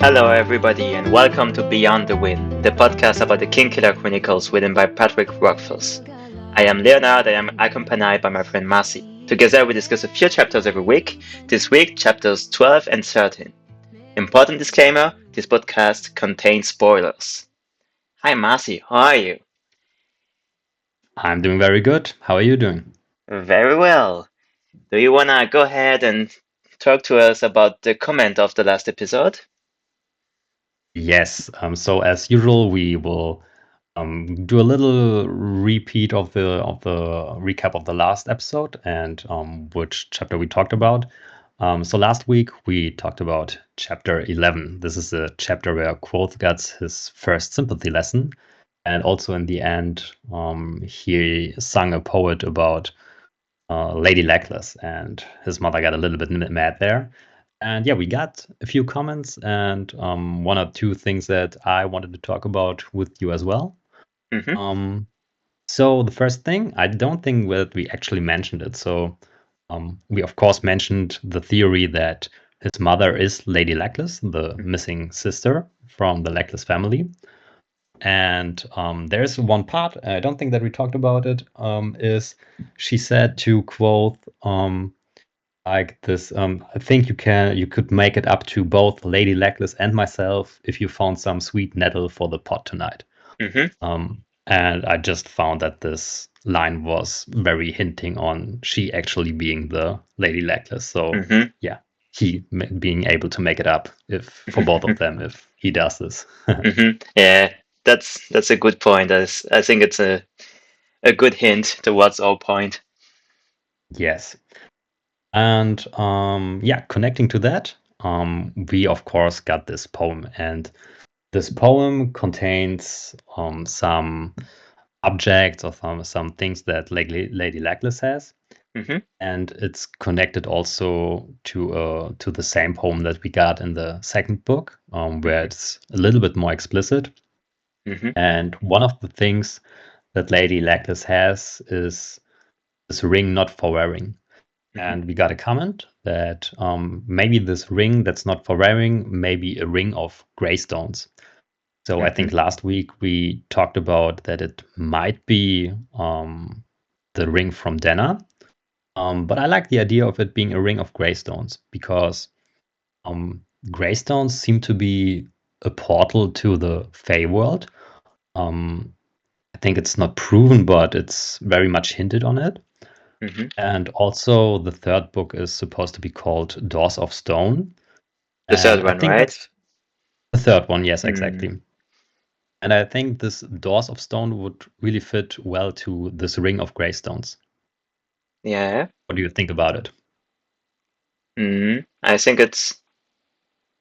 Hello, everybody, and welcome to Beyond the Win, the podcast about the Kingkiller Chronicles written by Patrick Rockfuss. I am Leonard, I am accompanied by my friend Marcy. Together, we discuss a few chapters every week. This week, chapters 12 and 13. Important disclaimer, this podcast contains spoilers. Hi, Marcy, how are you? I'm doing very good. How are you doing? Very well. Do you wanna go ahead and talk to us about the comment of the last episode? Yes. So as usual, we will do a little repeat of the recap of the last episode and which chapter we talked about. So last week we talked about chapter 11. This is a chapter where Quoth gets his first sympathy lesson, and also in the end, he sung a poet about Lady Legless, and his mother got a little bit mad there. And yeah, we got a few comments and one or two things that I wanted to talk about with you as well. Mm-hmm. So the first thing, I don't think that we actually mentioned it. So we of course mentioned the theory that his mother is Lady Legless, the missing sister from the Legless family. And there's one part, I don't think that we talked about it, is she said to quote, like this, I think you could make it up to both Lady Legless and myself if you found some sweet nettle for the pot tonight. Mm-hmm. And I just found that this line was very hinting on she actually being the Lady Legless. So Mm-hmm. yeah, being able to make it up if for both of them if he does this. Yeah, that's a good point. I think it's a good hint towards our point. Yes. And yeah, connecting to that, we of course got this poem, and this poem contains some objects or some things that Lady Legless has, Mm-hmm. and it's connected also to the same poem that we got in the second book, where it's a little bit more explicit. Mm-hmm. And one of the things that Lady Legless has is this ring not for wearing. Mm-hmm. And we got a comment that maybe this ring that's not for wearing may be a ring of gray stones. So I Mm-hmm. think last week we talked about that it might be the ring from Denna. But I like the idea of it being a ring of gray stones because gray stones seem to be a portal to the Fey world. Um, I think it's not proven, but it's very much hinted on it. Mm-hmm. And also, the third book is supposed to be called Doors of Stone. The And third I one, think right? that's the third one. Yes, Mm, exactly. And I think this Doors of Stone would really fit well to this Ring of Grey Stones. yeah. What do you think about it? I think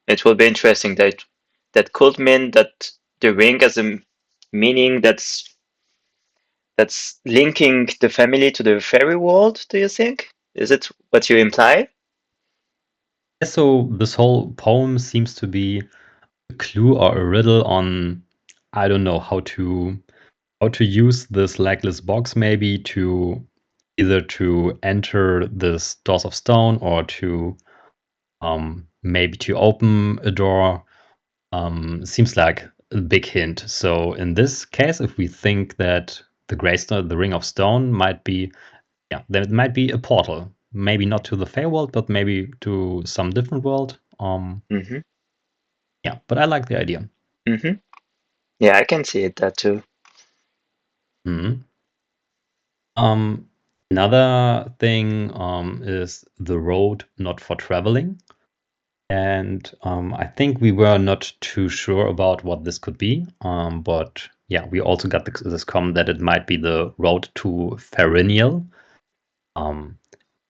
it will be interesting that could mean that the ring has a meaning that's linking the family to the fairy world. Do you think? Is it what you imply? Yeah, so this whole poem seems to be a clue or a riddle on, I don't know, how to use this legless box maybe to either to enter this Doors of Stone or to maybe to open a door. Seems like a big hint. So in this case, if we think that the Greystone, the Ring of Stone, might be, yeah, there might be a portal. Maybe not to the Feywild, but maybe to some different world. Mm-hmm. Yeah, but I like the idea. Mm-hmm. Yeah, I can see it that too. Mhm. Um, Another thing is the road not for traveling. And I think we were not too sure about what this could be. But yeah, we also got this comment that it might be the road to Ferinial. Um,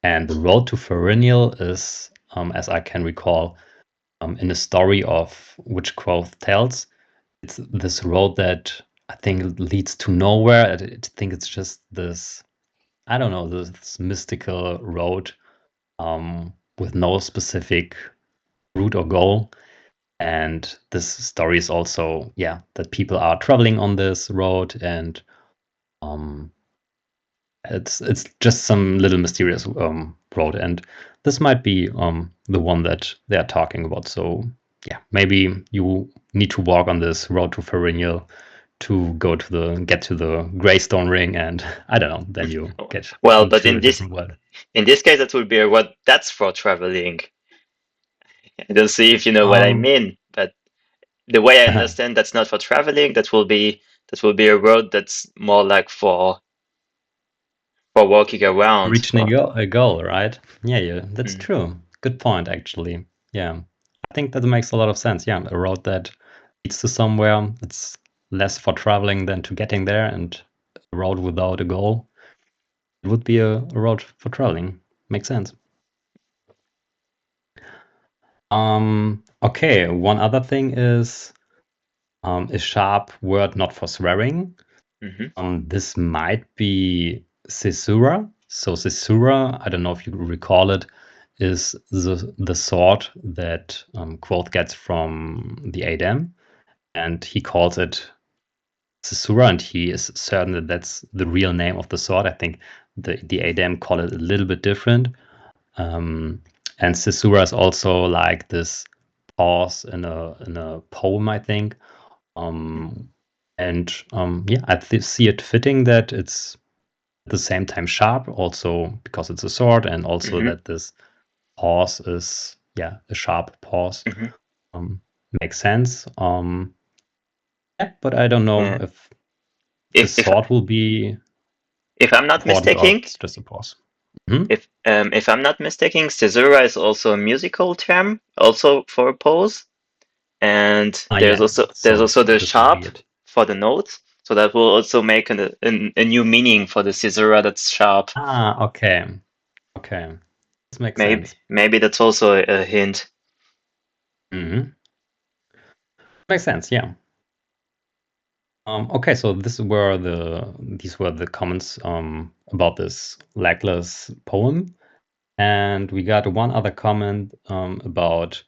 and the road to Ferinial is, as I can recall, in a story of which Quoth tells, it's this road that I think leads to nowhere. I think it's just this, I don't know, this mystical road with no specific route or goal. And this story is also, yeah, that people are traveling on this road, and um, it's just some little mysterious road, and this might be the one that they are talking about. So yeah, maybe you need to walk on this road to Ferinial to get to the Greystone Ring, and I don't know, then you get Well, but into a different world. in this case, that would be a road that's for traveling. I don't see if you know what I Um, mean, but the way I understand, that's not for traveling. That will be a road that's more like for walking around. reaching a goal, right? Yeah, that's Mm, true. Good point, actually. Yeah, I think that makes a lot of sense. Yeah, a road that leads to somewhere. It's less for traveling than to getting there, and a road without a goal. It would be a road for traveling. Makes sense. Okay, one other thing is a sharp word not for swearing. mhm, This might be Caesura. So Caesura, I don't know if you recall it, is the sword that Quoth gets from the Adem, and he calls it Caesura, and he is certain that that's the real name of the sword. I think the Adem call it a little bit different. Um, and Caesura is also like this pause in a poem, I think. Um, and yeah, see it fitting that it's at the same time sharp, also because it's a sword, and also mhm, that this pause is a sharp pause. mhm. Um, Makes sense. Yeah, but I don't know Yeah. if the If sword will be if I'm not important or mistaken, it's just a pause. Hmm. if I'm not mistaken, caesura is also a musical term, also for a pose, and Ah, yeah. there's So also the this would be sharp it. for the notes. So that will also make a new meaning for the caesura that's sharp. Ah, okay. Okay. This makes sense. Maybe that's also a hint. Hmm. Makes sense, yeah. Okay, so these were the comments about this legless poem, and we got one other comment about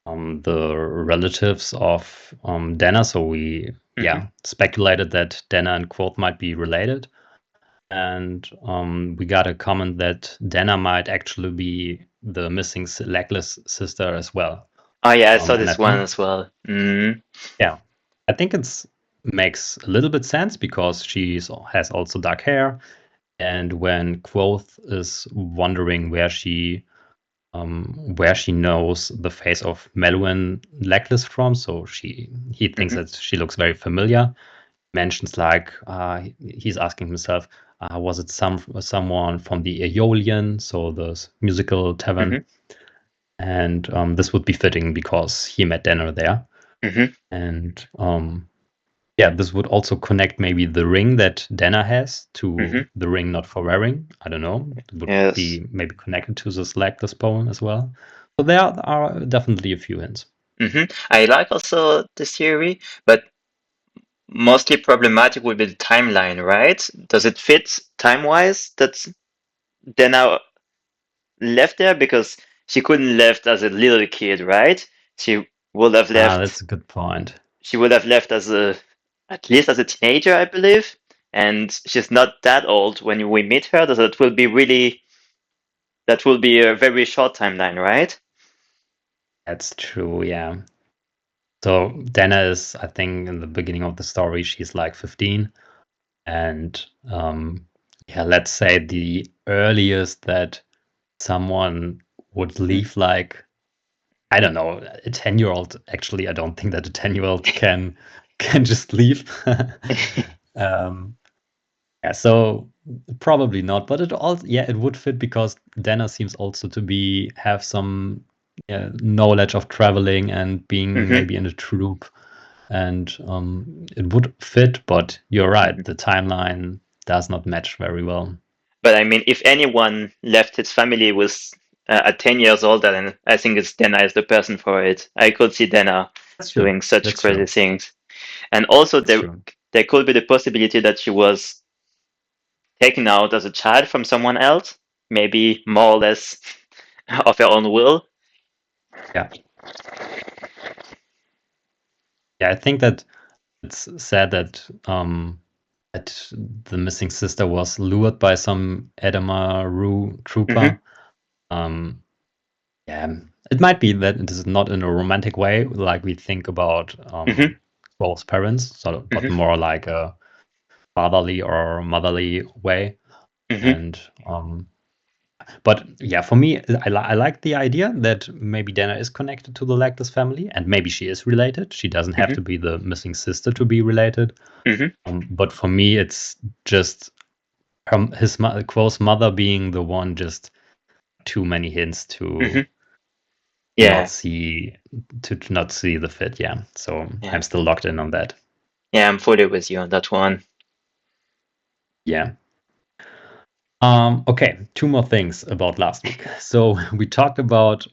the relatives of Dana. So we Hmm. speculated that Dana and Quoth might be related, and we got a comment that Dana might actually be the missing legless sister as well. Oh yeah, I saw And I this one think as well. Mm, Yeah, I think it's makes a little bit sense because has also dark hair, and when Quoth is wondering where she knows the face of Meluan Legless from, so he thinks hmm that she looks very familiar. Mentions like he's asking himself, was it someone from the Aeolian, so the musical hmm tavern, and this would be fitting because he met Denner there, hmm and yeah, this would also connect maybe the ring that Dana has to hmm the ring not for wearing. I don't know. It would Yes. be maybe connected to this legless poem as well. So there are definitely a few hints. I like also this theory, but mostly problematic would be the timeline, right? Does it fit time-wise that Dana left there? Because she couldn't left as a little kid, right? She would have Ah, left. that's a good point. She would have left as at least as a teenager, I believe. And she's not that old when we meet her. So that will be a very short timeline, right? That's true. Yeah. So Dana is, I think, in the beginning of the story, she's like 15, and yeah, let's say the earliest that someone would Mm. leave like I don't know, a 10-year-old. Actually, I don't think that a 10-year-old can just leave. um, yeah, so probably not. But it would fit because Dana seems also to be have some knowledge of traveling and being hmm maybe in a troop, and it would fit. But you're hmm right, the timeline does not match very well. But I mean, if anyone left his family with at 10 years old, then I think it's Dana is the person for it. I could see Dana That's true. doing such That's crazy true. things. And also That's true. there could be the possibility that she was taken out as a child from someone else, maybe more or less of her own will. Yeah. Yeah, I think that it's sad that the missing sister was lured by some Edamaru Hmm trooper. Um, yeah, it might be that it is not in a romantic way, like we think about both parents, but more like a fatherly or motherly way. And but yeah, for me, I like the idea that maybe Dana is connected to the Lactus family, and maybe she is related. She doesn't have to be the missing sister to be related. But for me, it's just his Quo's mother being the one, just too many hints to Yeah. not see the fit. Yeah, so Yeah. I'm still locked in on that. Yeah, I'm fully with you on that one. Yeah. Okay, two more things about last week. So we talked about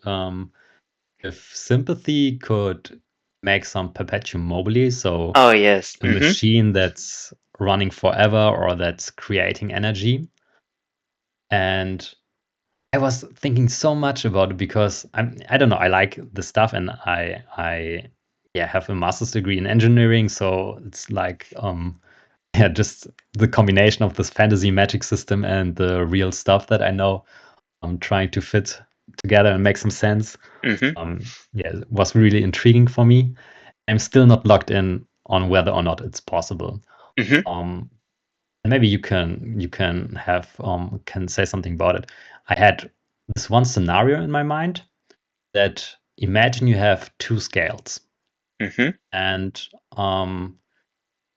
if sympathy could make some perpetuum mobile, so Oh yes. a machine that's running forever or that's creating energy. And I was thinking so much about it because I don't know, I like the stuff, and I have a master's degree in engineering, so it's like just the combination of this fantasy magic system and the real stuff that I know, I'm trying to fit together and make some sense. It was really intriguing for me. I'm still not locked in on whether or not it's possible. And maybe you can have can say something about it. I had this one scenario in my mind that imagine you have two scales, and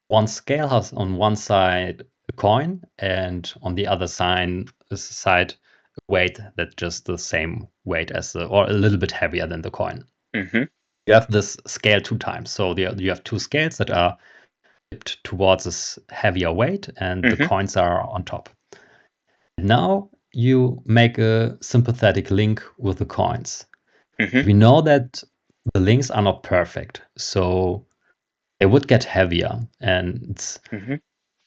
one scale has on one side a coin, and on the other side a weight that's just the same weight as or a little bit heavier than the coin. You have this scale two times, so you have two scales that are tipped towards this heavier weight, and the coins are on top. Now you make a sympathetic link with the coins. We know that the links are not perfect, so they would get heavier, and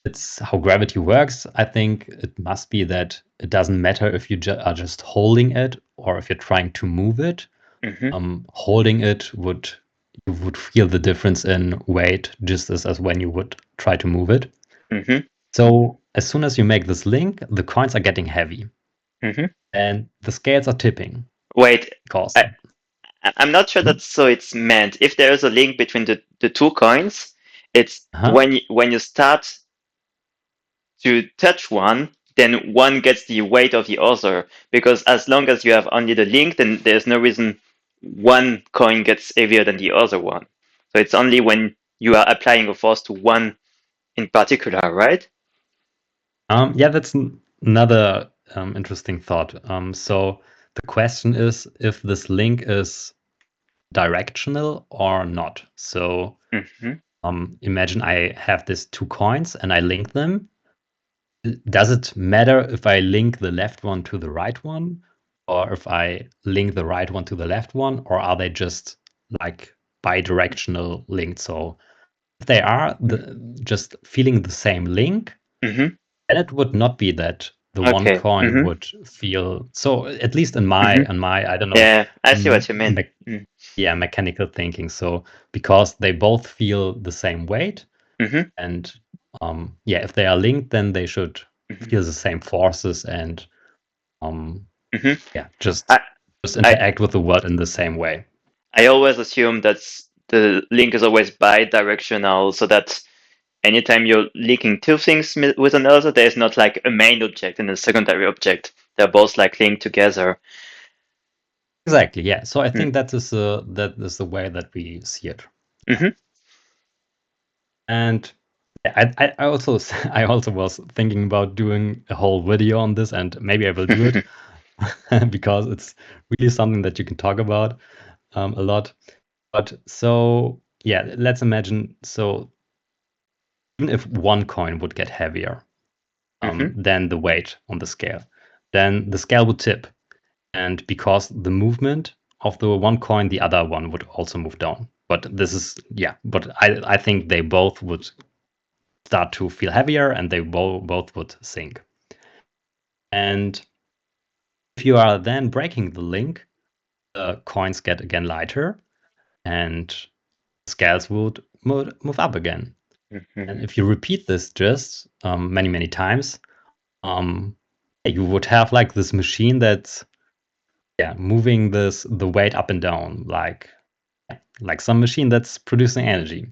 it's how gravity works. I think it must be that it doesn't matter if you are just holding it or if you're trying to move it. Holding it you would feel the difference in weight just as when you would try to move it. So as soon as you make this link, the coins are getting heavy, and the scales are tipping. Wait, Because I'm not sure that's so it's meant. If there is a link between the two coins, it's when you start to touch one, then one gets the weight of the other. Because as long as you have only the link, then there's no reason one coin gets heavier than the other one. So it's only when you are applying a force to one in particular, right? Yeah, that's another interesting thought. So the question is if this link is directional or not. So imagine I have these two coins and I link them. Does it matter if I link the left one to the right one, or if I link the right one to the left one, or are they just like bidirectional linked? So if they are just feeling the same link, then it would not be that the one coin would feel so. At least in my I don't know. Yeah, I see what you mean. Mechanical thinking. So because they both feel the same weight, and if they are linked, then they should feel the same forces and just interact with the world in the same way. I always assume that the link is always bi-directional, so that anytime you're linking two things with another, there's not like a main object and a secondary object. They're both like linked together. Exactly. Yeah. So I think that is the way that we see it. And I also was thinking about doing a whole video on this, and maybe I will do it because it's really something that you can talk about a lot. But so let's imagine, so even if one coin would get heavier than the weight on the scale, then the scale would tip, and because the movement of the one coin, the other one would also move down. But this is but I think they both would start to feel heavier, and they both would sink. And if you are then breaking the link, the coins get again lighter, and scales would move up again. And if you repeat this just many times, you would have like this machine that's moving the weight up and down like some machine that's producing energy.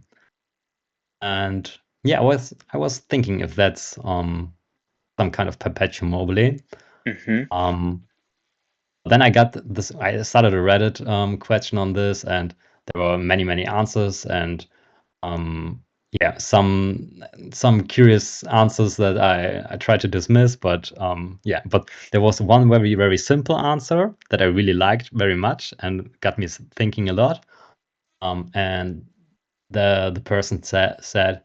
And I was thinking if that's some kind of perpetuum mobile. Then I got this. I started a Reddit question on this, and there were many answers, and some curious answers that I tried to dismiss, but but there was one very simple answer that I really liked very much and got me thinking a lot. And the person said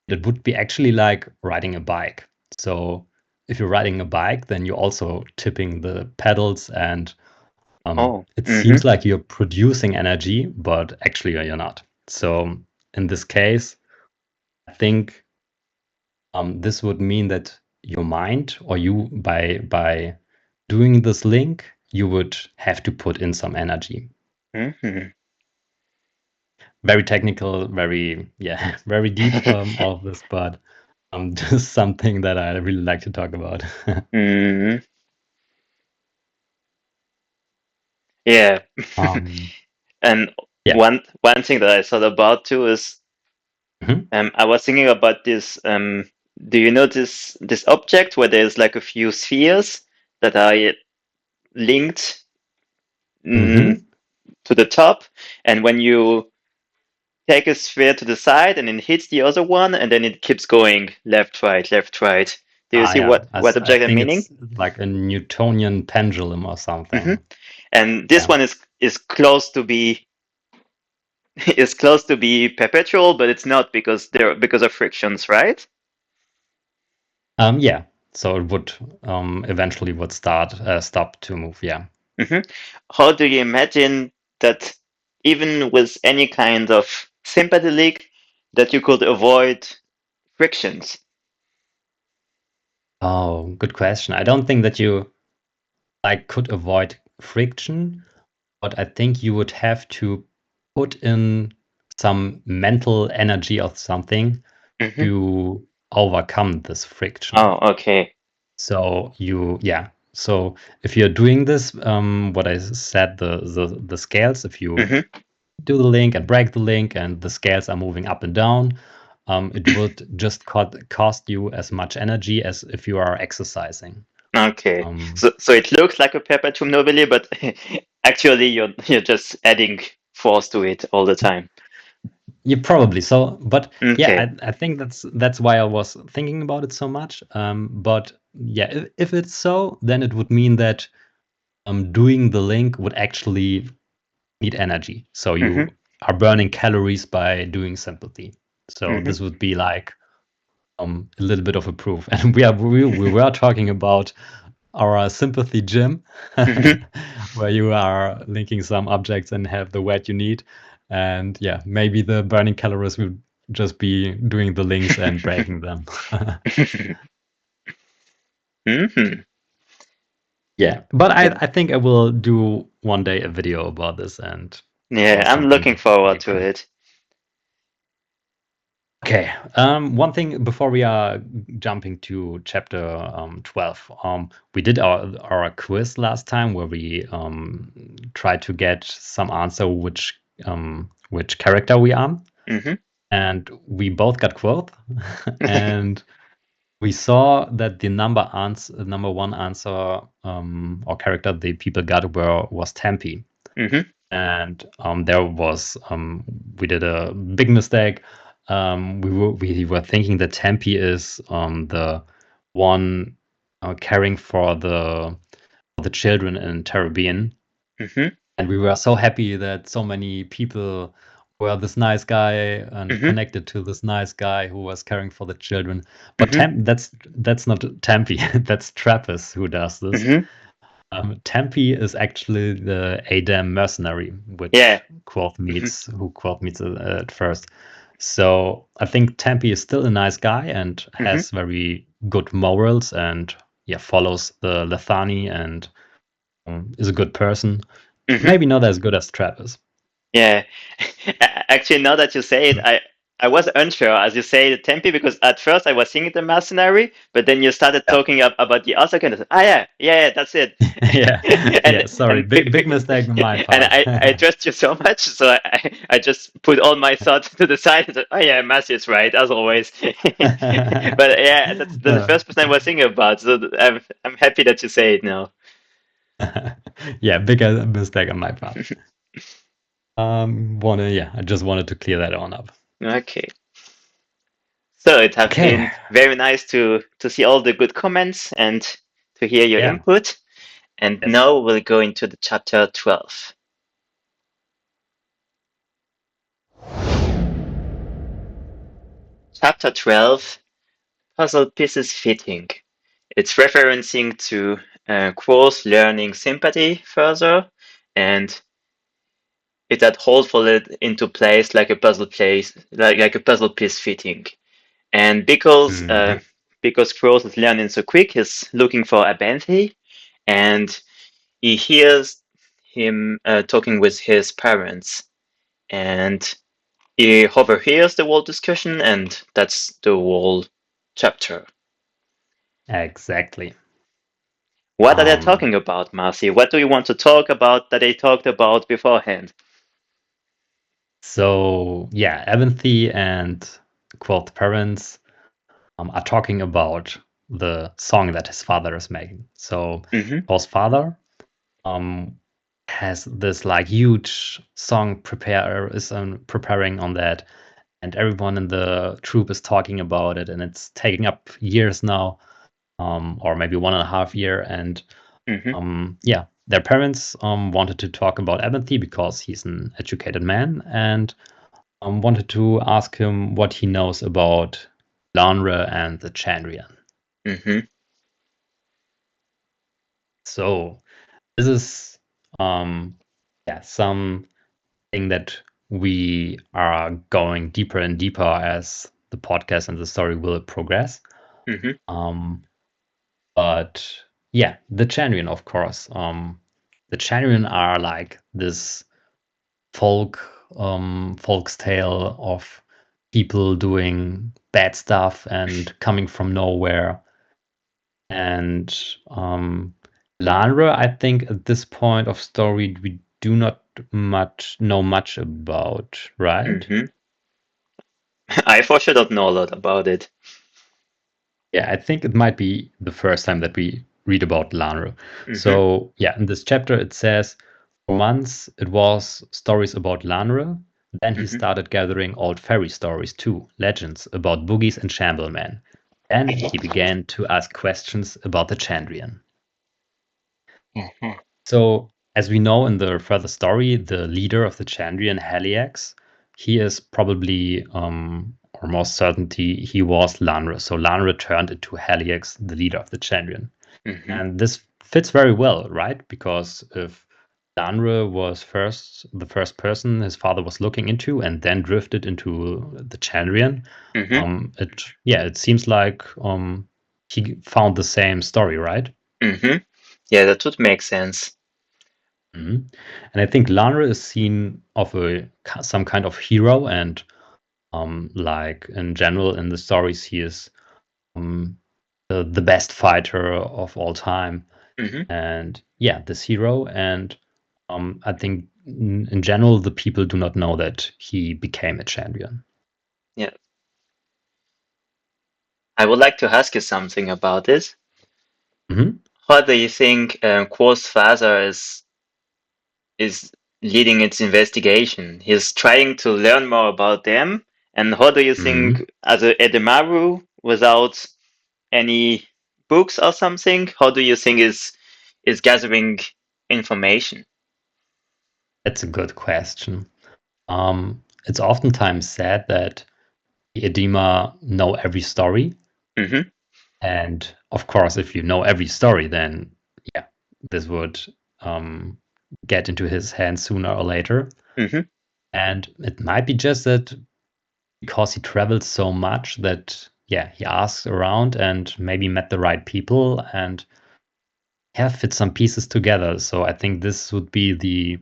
it would be actually like riding a bike. So if you're riding a bike, then you're also tipping the pedals, and it seems like you're producing energy, but actually you're not. So in this case, I think this would mean that your mind, or you, by doing this link, you would have to put in some energy. Very technical, very very deep, all of this, but just something that I really like to talk about. Yeah. Um, And yeah. one thing that I thought about too is Mhm. I was thinking about this. Do you know this object where there's like a few spheres that are linked Mhm. to the top, and when you take a sphere to the side and it hits the other one, and then it keeps going left, right, left, right. Do you see Yeah. what I object I'm think meaning? it's like a Newtonian pendulum or something. And this Yeah. one is close to be is close to be perpetual, but it's not because of frictions, right? Yeah. So it would eventually would stop to move. Yeah. How do you imagine that even with any kind of sympathy link that you could avoid frictions? Oh, good question. I don't think that you could avoid friction, but I think you would have to put in some mental energy of something to overcome this friction. Oh, okay. So so if you're doing this, what I said, the scales, if you do the link and break the link and the scales are moving up and down, it would just cost you as much energy as if you are exercising. Okay. Um, So it looks like a perpetuum mobile, but actually you're just adding force to it all the time. Yeah, probably. So, but Okay. I think that's why I was thinking about it so much. But if it's so, then it would mean that doing the link would actually need energy. So you are burning calories by doing sympathy. So this would be like a little bit of a proof. And we were talking about our sympathy gym, where you are linking some objects and have the weight you need. And maybe the burning calories would just be doing the links and breaking them. But Yeah. I think I will do one day a video about this and Yeah, show I'm something looking really forward to cool. it. Okay. One thing before we are jumping to chapter 12. We did our quiz last time where we tried to get some answer which character we are, and we both got quote, and we saw that the number one answer or character the people got was Tempe. And there was we did a big mistake. We were thinking that Tempe is the one caring for the children in Caribbean, and we were so happy that so many people were this nice guy and connected to this nice guy who was caring for the children. But that's not Tempe. That's Trappist who does this. Tempe is actually the Adam mercenary, Yeah. which who Quoth meets at first. So I think Tempe is still a nice guy and has very good morals and follows the Lethani and is a good person. Maybe not as good as Travis. Yeah. Actually, now that you say it, I was unsure, as you say, the tempi, because at first I was thinking the mercenary, but then you started Yeah. talking about the other kind of, yeah, that's it. Yeah. and Yeah. Sorry. and Big mistake on my and part. I trust you so much, so I just put all my thoughts to the side and said, oh yeah, Matthew is right, as always. But yeah, that's the Uh, first person I was thinking about, so I'm happy that you say it now. yeah, bigger mistake on my part. I just wanted to clear that on up. Okay. So it has Okay. been very nice to see all the good comments and to hear your Yeah. input. And Yes. now we'll go into the chapter 12. Chapter 12, Puzzle Pieces Fitting. It's referencing to Quo's learning sympathy further, and it had hold folded into place like a puzzle place, like a puzzle piece fitting. And Mhm. because Quo's is learning so quick, he's looking for Abenthy, and he hears him talking with his parents, and he overhears the whole discussion, and that's the whole chapter. Exactly. What are they Um, talking about, Marcy? What do you want to talk about that they talked about beforehand? so yeah, Avanthy and quote parents are talking about the song that his father is making. So Mm-hmm, Paul's father um has this like huge song preparing on that, and everyone in the troop is talking about it, and it's taking up years now, or maybe 1.5 year, and mm-hmm, yeah, their parents wanted to talk about Abenthy because he's an educated man, and wanted to ask him what he knows about Lanre and the Chandrian. mm-hmm, So this is yeah, something that we are going deeper and deeper as the podcast and the story will progress. mm-hmm, Um, but yeah, the Chandrian, of course. The Chandrian are like this folk's tale of people doing bad stuff and coming from nowhere. And Lanra, I think at this point of story we do not much know much about, right? mm-hmm. I for sure don't know a lot about it. Yeah, I think it might be the first time that we read about Lanra. Mm-hmm, So yeah, in this chapter it says for months it was stories about Lanra. Then he mm-hmm. started gathering old fairy stories too, legends about boogies and shamblemen. Then he began to ask questions about the Chandrian. Mhm, So, as we know in the further story, the leader of the Chandrian, Heliax, he is probably, or most certainty, he was Lanra. So Lanra turned into Heliax, the leader of the Chandrian. mhm, And this fits very well, right? Because if Lanra was the first person his father was looking into, and then drifted into the Chandrian, mhm, it seems like he found the same story, right? mhm. Yeah, that would make sense. Mhm. And I think Lanra is seen of some kind of hero, and like in general in the stories, he is um, the best fighter of all time. Mhm. And yeah, this hero. And I think in general, the people do not know that he became a champion. Yeah, I would like to ask you something about this. Hmm. How do you think Quo's father is leading its investigation? He's trying to learn more about them, and how do you think, Hmm. as a Edemaru, without any books or something, how do you think is gathering information? That's a good question. It's oftentimes said that the Edema know every story. Mm-hmm, And of course, if you know every story, then yeah, this would um, get into his hands sooner or later. mm-hmm, And it might be just that because he traveled so much that yeah, he asked around and maybe met the right people and yeah, fit some pieces together. So I think this would be the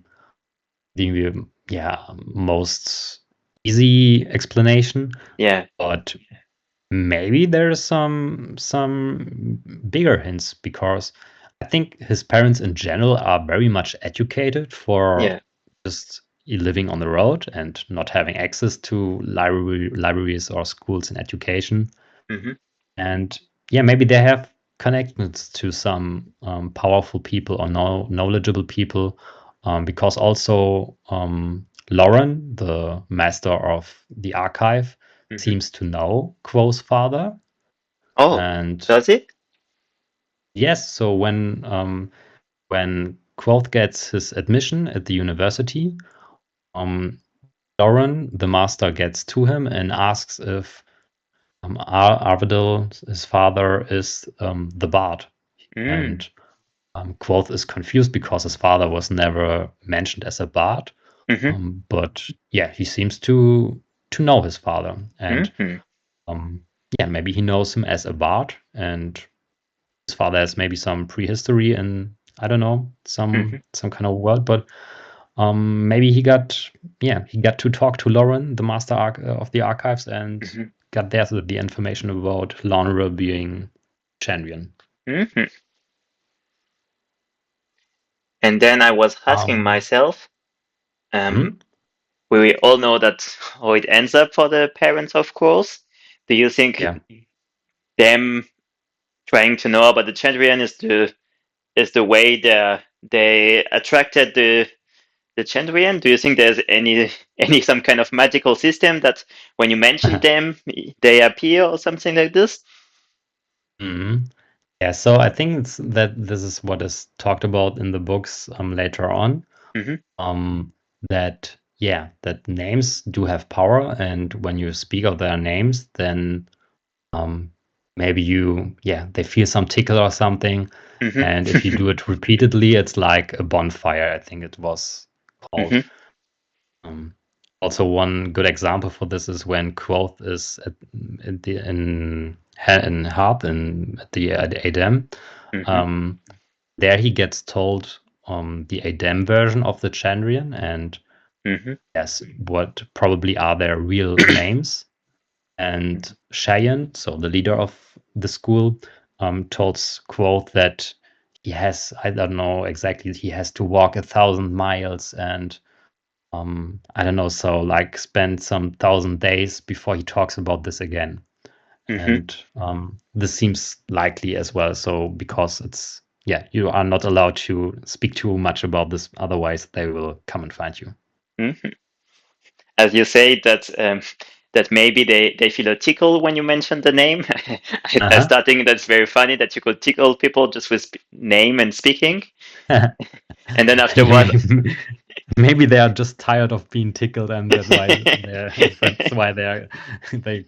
most easy explanation. Yeah. But maybe there's some bigger hints, because I think his parents in general are very much educated for Yeah. just living on the road and not having access to libraries or schools and education. Mm-hmm. And yeah, maybe they have connections to some powerful people or knowledgeable people, because also Lauren, the master of the archive, Mm-hmm. seems to know Quo's father. Oh, And does it? yes, so when Quoth gets his admission at the university, um, Lauren, the master, gets to him and asks if Arvidal, his father, is the bard. Mm. And Quoth is confused because his father was never mentioned as a bard. Mm-hmm. But yeah, he seems to know his father. And Mm-hmm. yeah, maybe he knows him as a bard, and his father has maybe some prehistory in, I don't know, Mm-hmm. some kind of world. But maybe he got to talk to Lauren, the master of the archives, and Mm-hmm. got there the information about Launera being Chandrian. Mm-hmm. And then I was asking Um, myself, hmm? we all know that how it ends up for the parents, of course. Do you think Yeah. them trying to know about the Chandrian is the way they attracted the Chandrian? Do you think there's any some kind of magical system that when you mention them they appear or something like this? Mhm. Yeah, so I think that this is what is talked about in the books later on. Mm-hmm. Um, that yeah, that names do have power, and when you speak of their names, then um, maybe they feel some tickle or something, and if you Mm-hmm. do it repeatedly, it's like a bonfire. I think it was called. Mm-hmm. Um, Also, one good example for this is when Quoth is in Harp and at the Adem. Mm-hmm. Um, there he gets told the Adem version of the Chandrian, and Mm-hmm. yes, what probably are their real names. And Cheyenne, so the leader of the school, told Quoth that he has, I don't know exactly, he has to walk 1,000 miles and I don't know, so like spend some 1,000 days before he talks about this again. Mm-hmm. And this seems likely as well. So because you are not allowed to speak too much about this, otherwise they will come and find you. Mm-hmm. As you say that maybe they feel a tickle when you mention the name. I Uh start thinking that's very funny that you could tickle people just with name and speaking, huh. and then afterward, Maybe they are just tired of being tickled, and that's why they're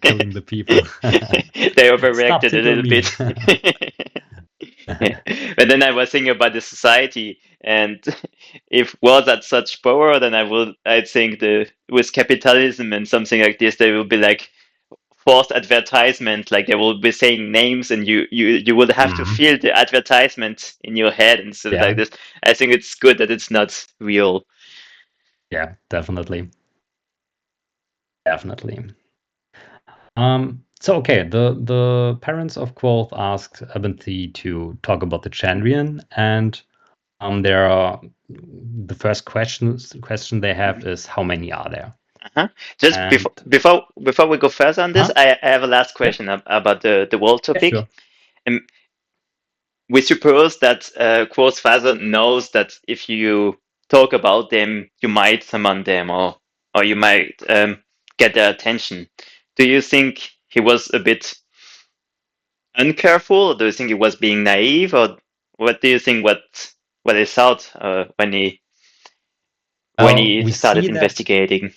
killing the people. they Stop overreacted a tickle little me. bit. But then I was thinking about the society, and if was at such power, then I think the with capitalism and something like this, there will be like forced advertisement, like they will be saying names, and you would have to Mhm. feel the advertisement in your head and stuff like Yeah, this. I think it's good that it's not real. yeah, definitely, definitely. So okay, the parents of Quoth asked Abinthy to talk about the Chandrian, and there are the first question they have Mhm. is how many are there? Uh-huh. Just And before we go further on this, huh? I have a last Yeah, question about the world yeah, topic. sure. Um, we suppose that Quo's father knows that if you talk about them, you might summon them, or you might get their attention. Do you think he was a bit uncareful, or do you think he was being naive, or what do you think? What he thought when Well, he we started see that. investigating?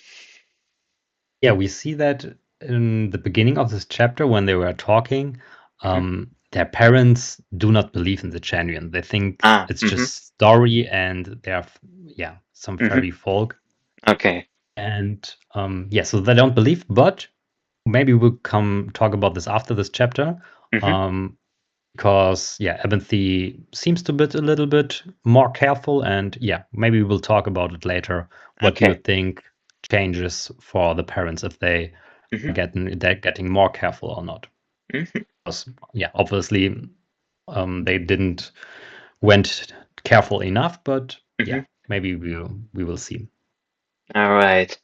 Yeah, we see that in the beginning of this chapter when they were talking. Hmm. Their parents do not believe in the Chandrian. They think Ah. it's Mm-hmm. just story, and they are some Mm-hmm. fairy folk. Okay. And so they don't believe, but maybe we'll come talk about this after this chapter. Mm-hmm. Um, because Ebenthy seems to be a little bit more careful, and maybe we'll talk about it later. What do you Okay. think? changes for the parents if they they're getting more careful or not. Because, obviously they didn't went careful enough, but maybe we will see. All right.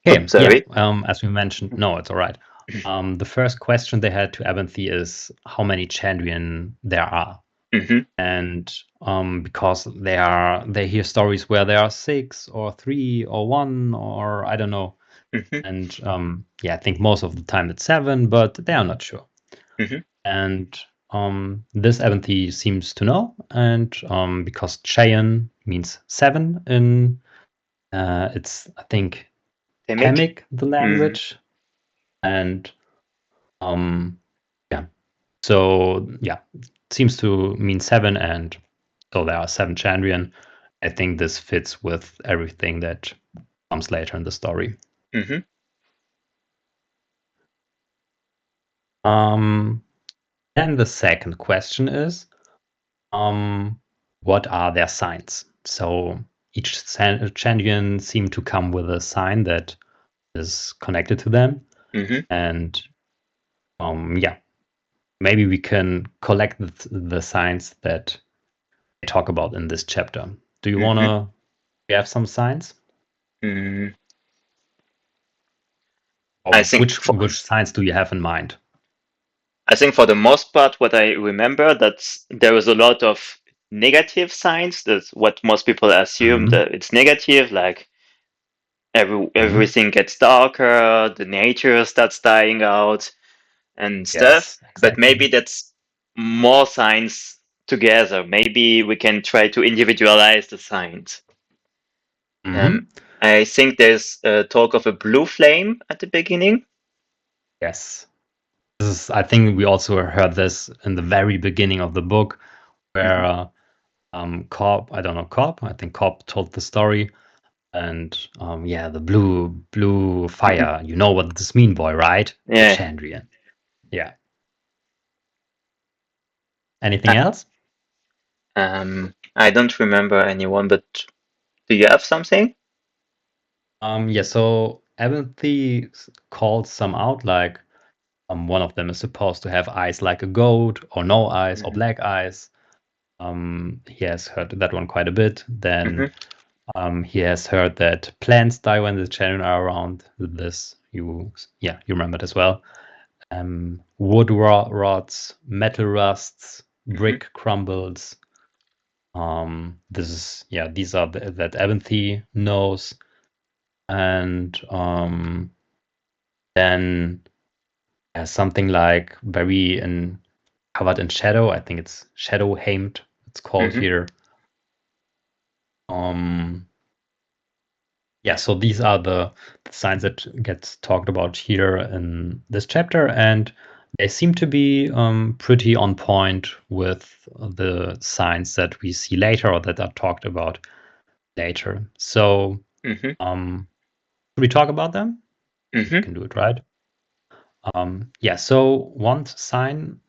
Okay, Sorry. as we mentioned, no, it's all right. The first question they had to Abinthy is how many Chandrian there are. And because they hear stories where there are 6 or 3 or 1 or I don't know. And I think most of the time it's 7, but they are not sure. And this Abinthy seems to know, and because Cheyenne means 7 in it's I think Hamic, the language. And so seems to mean 7, and so there are 7 Chandrian. I think this fits with everything that comes later in the story. Then the second question is, what are their signs? So each Chandrian seem to come with a sign that is connected to them. And maybe we can collect the signs that they talk about in this chapter. Do you want to have some signs? I think which signs do you have in mind? I think for the most part, what I remember that there was a lot of negative signs. That's what most people assume that it's negative, like everything gets darker, the nature starts dying out and stuff. Exactly. But maybe that's more signs together. Maybe we can try to individualize the signs. I think there's a talk of a blue flame at the beginning. Yes. I think we also heard this in the very beginning of the book, where Cobb, I think Cobb told the story, and the blue fire. You know what this mean, boy, right? Yeah. The Chandrian. Yeah. Anything else? I don't remember anyone, but do you have something? So Abinthy called some out, like one of them is supposed to have eyes like a goat, or no eyes, or black eyes. He has heard that one quite a bit. Then he has heard that plants die when the children are around. This you remembered as well. Wood rots, metal rusts, brick crumbles. These are that Abinthy knows. And then something like very covered in shadow. I think it's shadow hamed. It's called here. So these are the signs that gets talked about here in this chapter, and they seem to be pretty on point with the signs that we see later or that are talked about later. So should we talk about them? We can do it, right? So one sign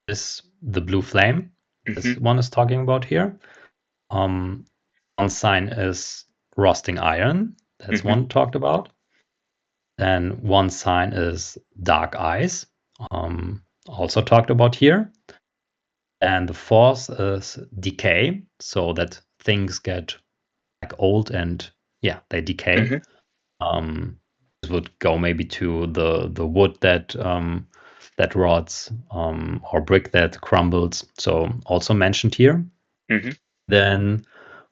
is the blue flame. This one is talking about here. One sign is rusting iron. That's one talked about. Then one sign is dark eyes. Also talked about here. And the fourth is decay, so that things get like old and they decay. This would go maybe to the wood that rots, or brick that crumbles. So also mentioned here. Then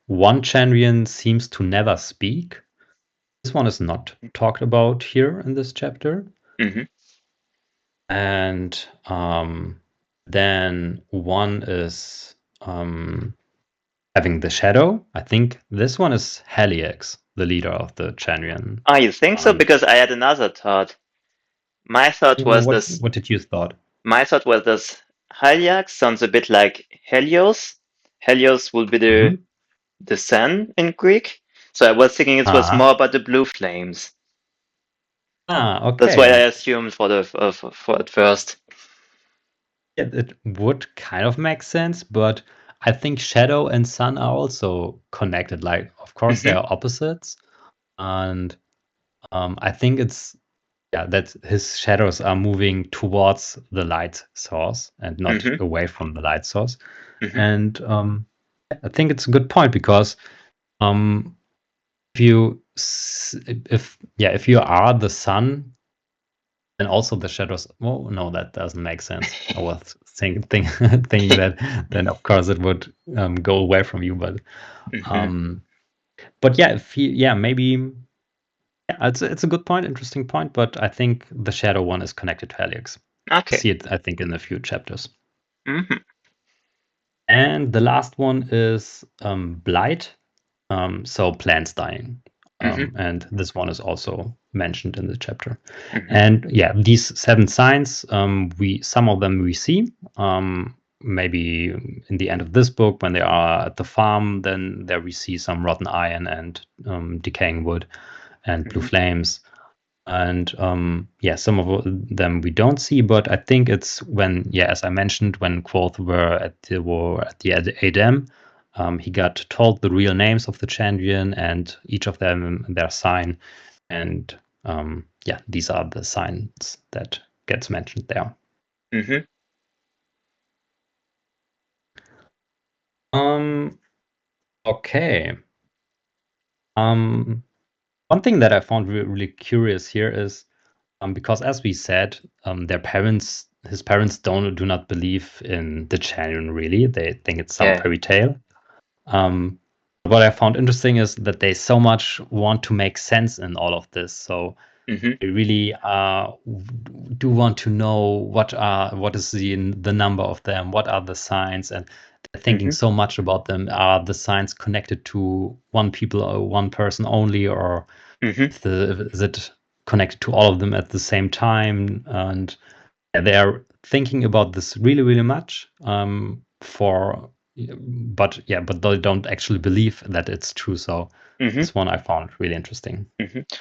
one Chandrian seems to never speak. This one is not talked about here in this chapter. And then one is having the shadow. I think this one is Helix, the leader of the Chandrian. Oh, you think so? Because I had another thought. My thought was this. What did you thought? My thought was this. Haliax sounds a bit like Helios. Helios would be the sun in Greek. So I was thinking it was more about the blue flames. Okay. That's what I assumed for at first. It would kind of make sense, but I think shadow and sun are also connected. Like, of course, they are opposites, and I think it's that his shadows are moving towards the light source and not away from the light source. And I think it's a good point because if you are the sun, then also the shadows. Well, no, that doesn't make sense. I was thinking that then of course it would go away from you, but maybe. Yeah, it's a good point, interesting point, but I think the shadow one is connected to Helix. Okay. See it, I think, in a few chapters. Mm-hmm. And the last one is blight, so plants dying. And this one is also mentioned in the chapter. And yeah, these 7 signs, some of them we see. Maybe in the end of this book, when they are at the farm, then there we see some rotten iron and decaying wood and blue flames. And some of them we don't see, but I think it's when, as I mentioned, when Quoth were at the Adem, he got told the real names of the Chandrian and each of them their sign, and these are the signs that gets mentioned there. Okay. One thing that I found really curious here is because, as we said, his parents do not believe in the Chandrian really. They think it's some fairy tale. What I found interesting is that they so much want to make sense in all of this. So they really do want to know what is the number of them, what are the signs, and they're thinking so much about them. Are the signs connected to one people or one person only, or is it connected to all of them at the same time? And they are thinking about this really, really much. But they don't actually believe that it's true. So this one I found really interesting.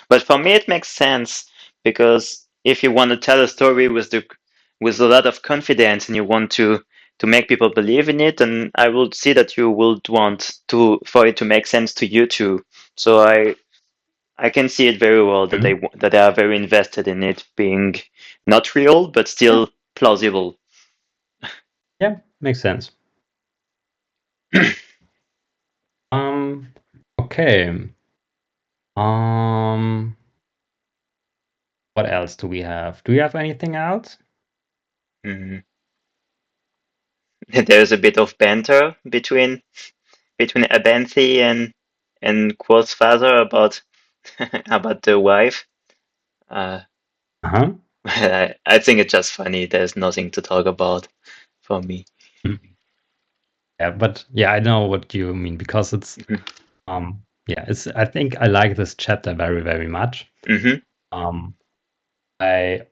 But for me, it makes sense because if you want to tell a story with a lot of confidence and you want to make people believe in it, and I will see that you would want for it to make sense to you too. So I can see it very well that they are very invested in it being not real but still plausible. Yeah, makes sense. Okay. What else do we have? Do you have anything else? There's a bit of banter between Abanthy and Quoth's father about about the wife. I think it's just funny. There's nothing to talk about for me. Yeah, but I know what you mean because it's it's. I think I like this chapter very, very much. I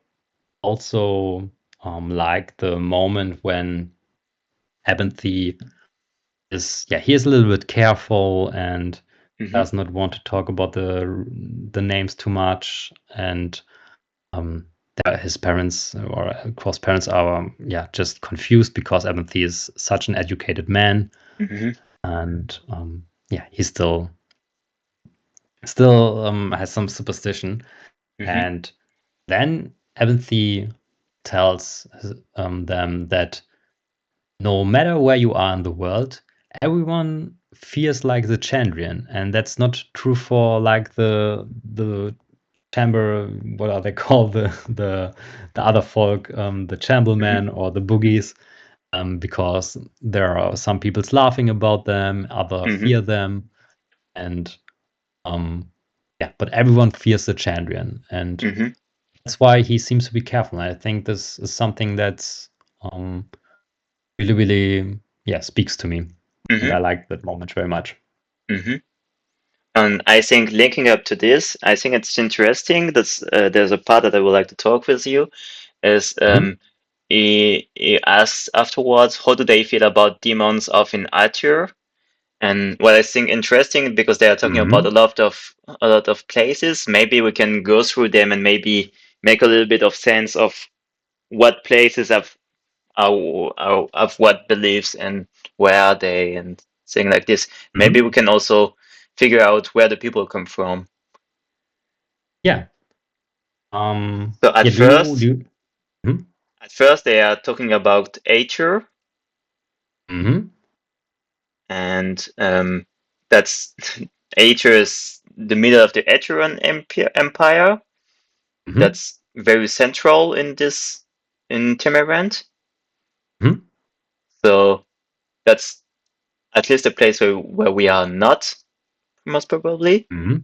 also like the moment when Abanthy he is a little bit careful and does not want to talk about the names too much, and his parents or Quoth's parents are just confused because Abanthy is such an educated man, and he still has some superstition, and then Abanthy tells them that no matter where you are in the world, everyone fears like the Chandrian, and that's not true for like the chamber. What are they called? The other folk, the Chamblemen or the Boogies, because there are some people laughing about them, other fear them, and but everyone fears the Chandrian, and that's why he seems to be careful. And I think this is something that's really, really, speaks to me. And I like that moment very much. And I think linking up to this, I think it's interesting. There's a part that I would like to talk with you. Is he asks afterwards, how do they feel about demons of in Atyr? And what I think interesting because they are talking about a lot of places. Maybe we can go through them and maybe make a little bit of sense of what places have of what beliefs and where are they and things like this. Maybe we can also figure out where the people come from. Yeah. So at Yeah. first, Hmm? they are talking about Aether, Hmm. and that's Aether is the middle of the Aetheran Empire. Hmm. That's very central in Temerant. Hmm. So that's at least a place where we are not, most probably. Hmm.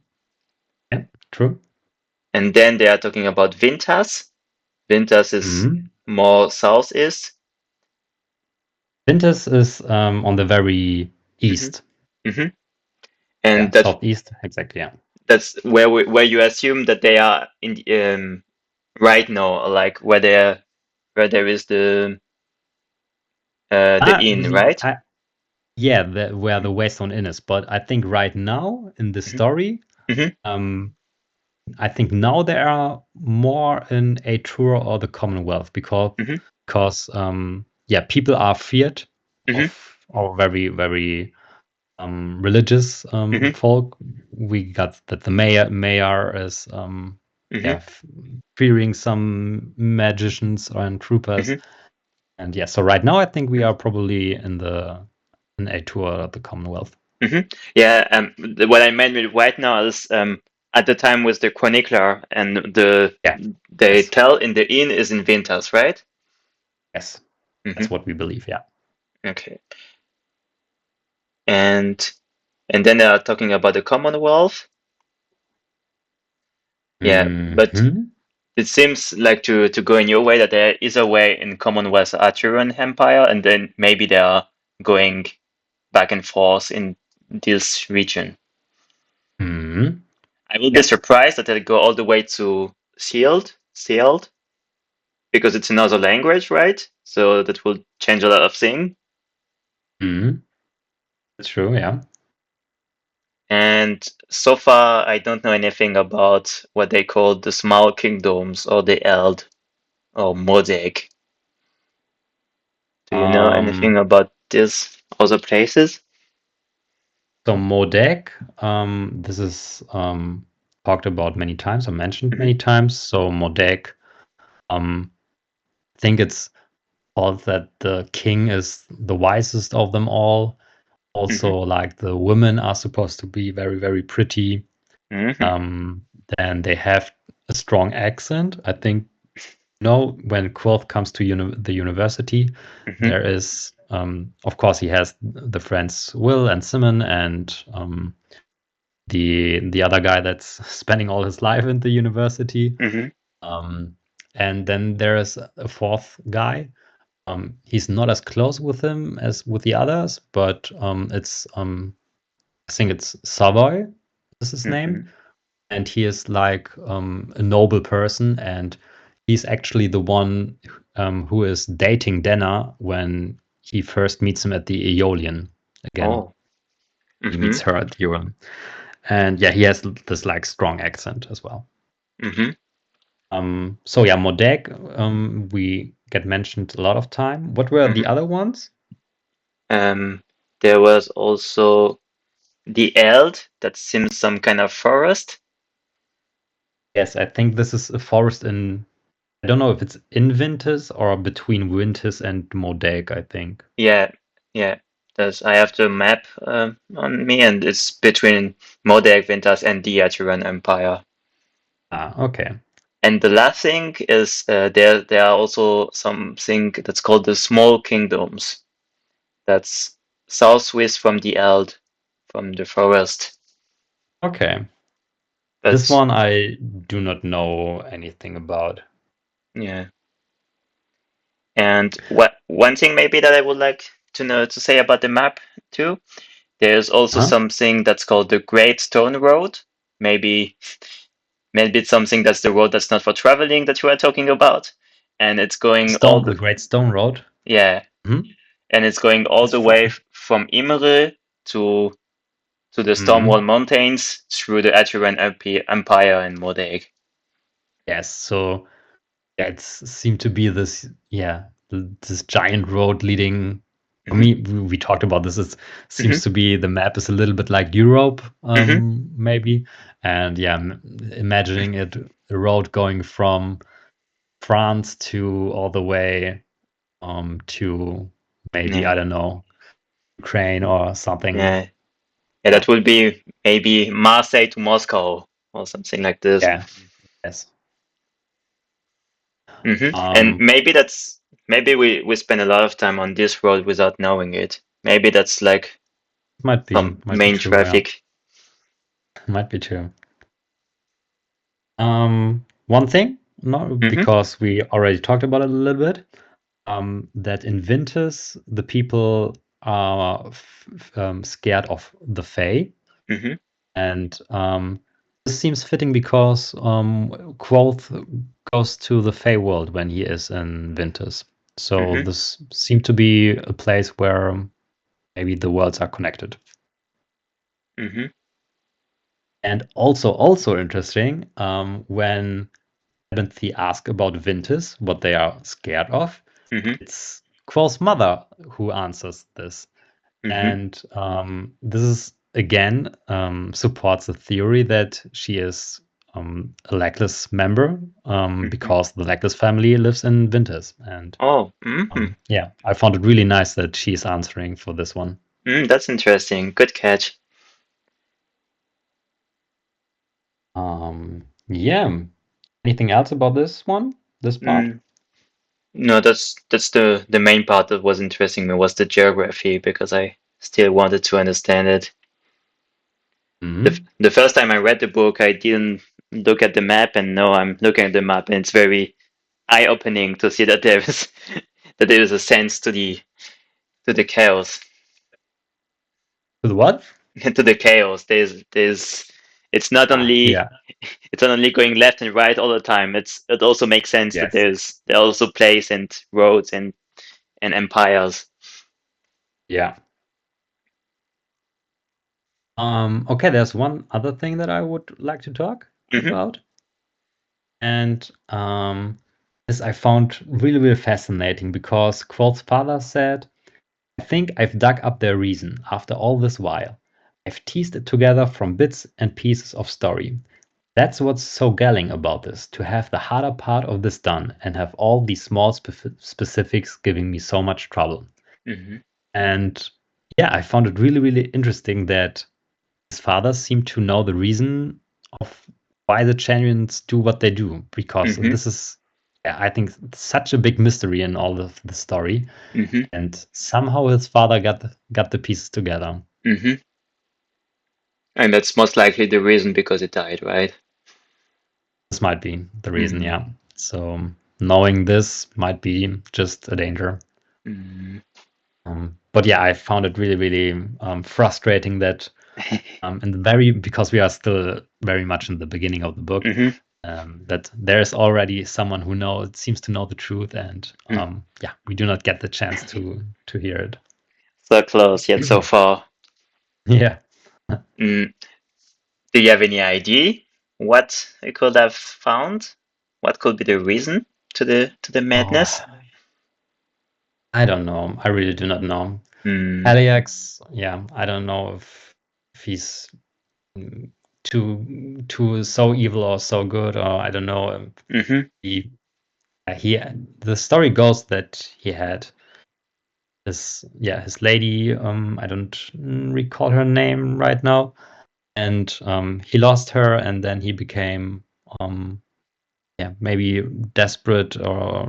Yeah. True. And then they are talking about Vintas. Vintas is Hmm. more southeast. Ventus is on the very Hmm. east. Hmm. Yeah. And Southeast. Exactly. Yeah. that's where you assume that they are in right now, like where there is the inn, right? Yeah, where the Waystone Inn is. But I think right now in the story, Hmm. um, I think now they are more in a tour or the Commonwealth Hmm. because yeah, people are feared Hmm. of our very very religious Hmm. folk. We got that the mayor is Hmm. yeah fearing some magicians and troopers, Hmm. and yeah. So right now, I think we are probably in a tour of the Commonwealth. Hmm. Yeah. What I meant with right now is at the time with the chronicler and Yeah. they Yes. tell in the inn is in Vintas, right? Yes. Hmm. That's what we believe. Yeah. Okay. And then they are talking about the Commonwealth. Yeah, but Hmm. it seems like to go in your way that there is a way in Commonwealth Arthurian Empire, and then maybe they are going back and forth in this region. Hmm. I will be Yeah. surprised that they go all the way to Sealed, because it's another language, right? So that will change a lot of things. Hmm. That's true. Yeah. And so far, I don't know anything about what they call the small kingdoms or the Eld or Modeg. Do you know anything Um. about these other places? So Modek, this is talked about many times or mentioned Hmm. many times. So Modek, I think it's thought that the king is the wisest of them all. Also, Hmm. like the women are supposed to be very, very pretty. Hmm. Um, then they have a strong accent. I think, when Quoth comes to the university, Hmm. there is, of course, he has the friends Will and Simon and the other guy that's spending all his life in the university. Hmm. Um, and then there is a fourth guy. He's not as close with him as with the others, but it's I think it's Savoy is his name, Hmm. and he is like a noble person, and he's actually the one who is dating Denna when he first meets him at the Aeolian again. Oh. He Hmm. meets her at the Aeolian, and yeah, he has this like strong accent as well. Hmm. So yeah, Modek, we get mentioned a lot of time. What were the Hmm. other ones? There was also the Eld that seems some kind of forest. Yes, I think this is a forest in. I don't know if it's in Winters or between Winters and Modek, I think. Yeah, yeah. I have the map on me, and it's between Modeg, Ventas, and the Aturan Empire. Ah, okay. And the last thing is there are also something that's called the Small Kingdoms. That's southwest from the Eld, from the forest. Okay. This But one I do not know anything about. yeah. And what one thing maybe that I would like to say about the map too, there's also Huh? something that's called the Great Stone Road. Maybe it's something that's the road that's not for traveling that you are talking about, and it's going all The Great Stone Road. yeah, Hmm? and it's going all It's the way from. from Imre to the Stormwall Hmm. Mountains through the Aturan Empire and Modeg. Yes. So yeah, it seemed to be this. Yeah, this giant road leading. For me, we talked about this. It seems to be the map is a little bit like Europe, maybe. And yeah, imagining it, a road going from France to all the way to maybe, Yeah. I don't know, Ukraine or something. Yeah. Yeah, that would be maybe Marseille to Moscow or something like this. Yeah. Yes. And maybe we spend a lot of time on this road without knowing it. Maybe that's like Might be main true. Yeah. traffic. Might be true. One thing, because we already talked about it a little bit, that in Winters the people are scared of the Fae, and this seems fitting because Quoth goes to the Fae world when he is in Winters. So this seemed to be a place where maybe the worlds are connected. And also interesting, when they ask about Winters, what they are scared of, it's Quoth's mother who answers this. And this is again supports the theory that she is a Legless member because the Legless family lives in Winters. And yeah, I found it really nice that she's answering for this one. That's interesting. Good catch. Yeah. Anything else about this one? This part? No, that's the main part that was interesting me was the geography because I still wanted to understand it. The first time I read the book, I didn't look at the map, and now I'm looking at the map, and it's very eye-opening to see that there is that there is a sense to the chaos. To the what? To the chaos. There's it's not only it's not only going left and right all the time. It also makes sense that there are also places and roads and empires. Yeah. Okay, there's one other thing that I would like to talk about. And this I found really, really fascinating because Quoth's father said, I think I've dug up their reason after all this while. I've teased it together from bits and pieces of story. That's what's so galling about this, to have the harder part of this done and have all these small specifics giving me so much trouble. And yeah, I found it really, really interesting that his father seemed to know the reason of why the Chandrians do what they do, because this is, I think, such a big mystery in all of the story. And somehow his father got the pieces together. And that's most likely the reason because it died, right? This might be the reason, yeah. So knowing this might be just a danger. But yeah, I found it really, really frustrating that because we are still very much in the beginning of the book, that there's already someone who seems to know the truth, and yeah, we do not get the chance to hear it. So close yet so far. Yeah. Do you have any idea what I could have found? What could be the reason to the madness? I don't know. I really do not know. Alex, yeah, I don't know if he's too so evil or so good, or I don't know. He the story goes that he had his lady. I don't recall her name right now, and he lost her, and then he became maybe desperate or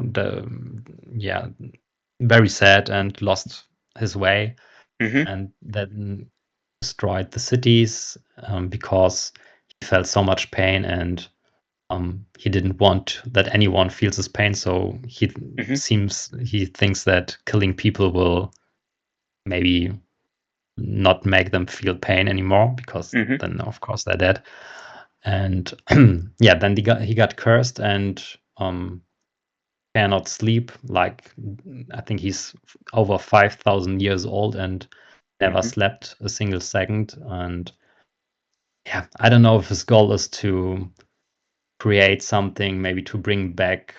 very sad and lost his way, and then destroyed the cities because he felt so much pain, and he didn't want that anyone feels his pain. So he thinks that killing people will maybe not make them feel pain anymore, because then of course they're dead. And yeah, then he got cursed and cannot sleep. Like, I think he's over 5,000 years old and never slept a single second. And yeah, I don't know if his goal is to create something, maybe to bring back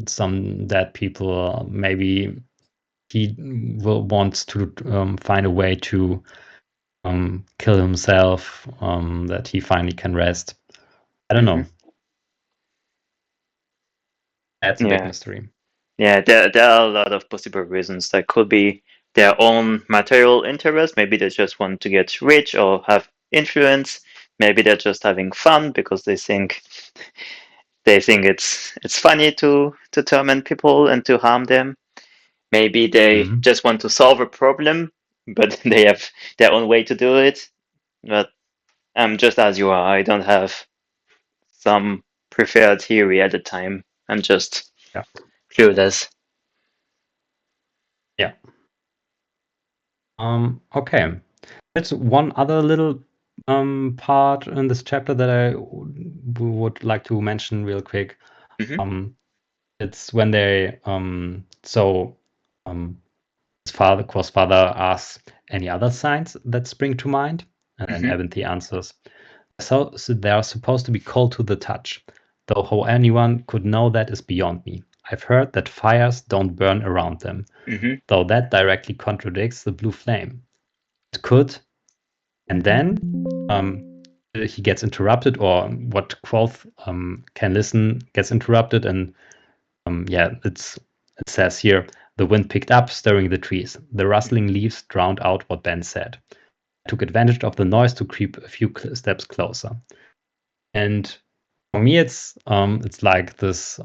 some dead people, maybe he wants to find a way to kill himself, that he finally can rest. I don't know. That's a big Yeah. mystery. Yeah, there are a lot of possible reasons. That could be their own material interest. Maybe they just want to get rich or have influence. Maybe they're just having fun because they think it's funny to torment people and to harm them. Maybe they Mm-hmm. just want to solve a problem, but they have their own way to do it. But I'm just as you are. I don't have some preferred theory at the time. I'm just Yeah. clueless. Yeah. Okay. That's one other little part in this chapter that I would like to mention real quick. Hmm. It's when they his father, Quo's father, asks any other signs that spring to mind, and then Hmm. Evanthi answers, so they are supposed to be cold to the touch, though how anyone could know that is beyond me. I've heard that fires don't burn around them, Hmm. though that directly contradicts the blue flame. It could, and then he gets interrupted, or what Quoth can listen gets interrupted, and it says here, the wind picked up, stirring the trees. The rustling leaves drowned out what Ben said. I took advantage of the noise to creep a few steps closer. And for me, it's like this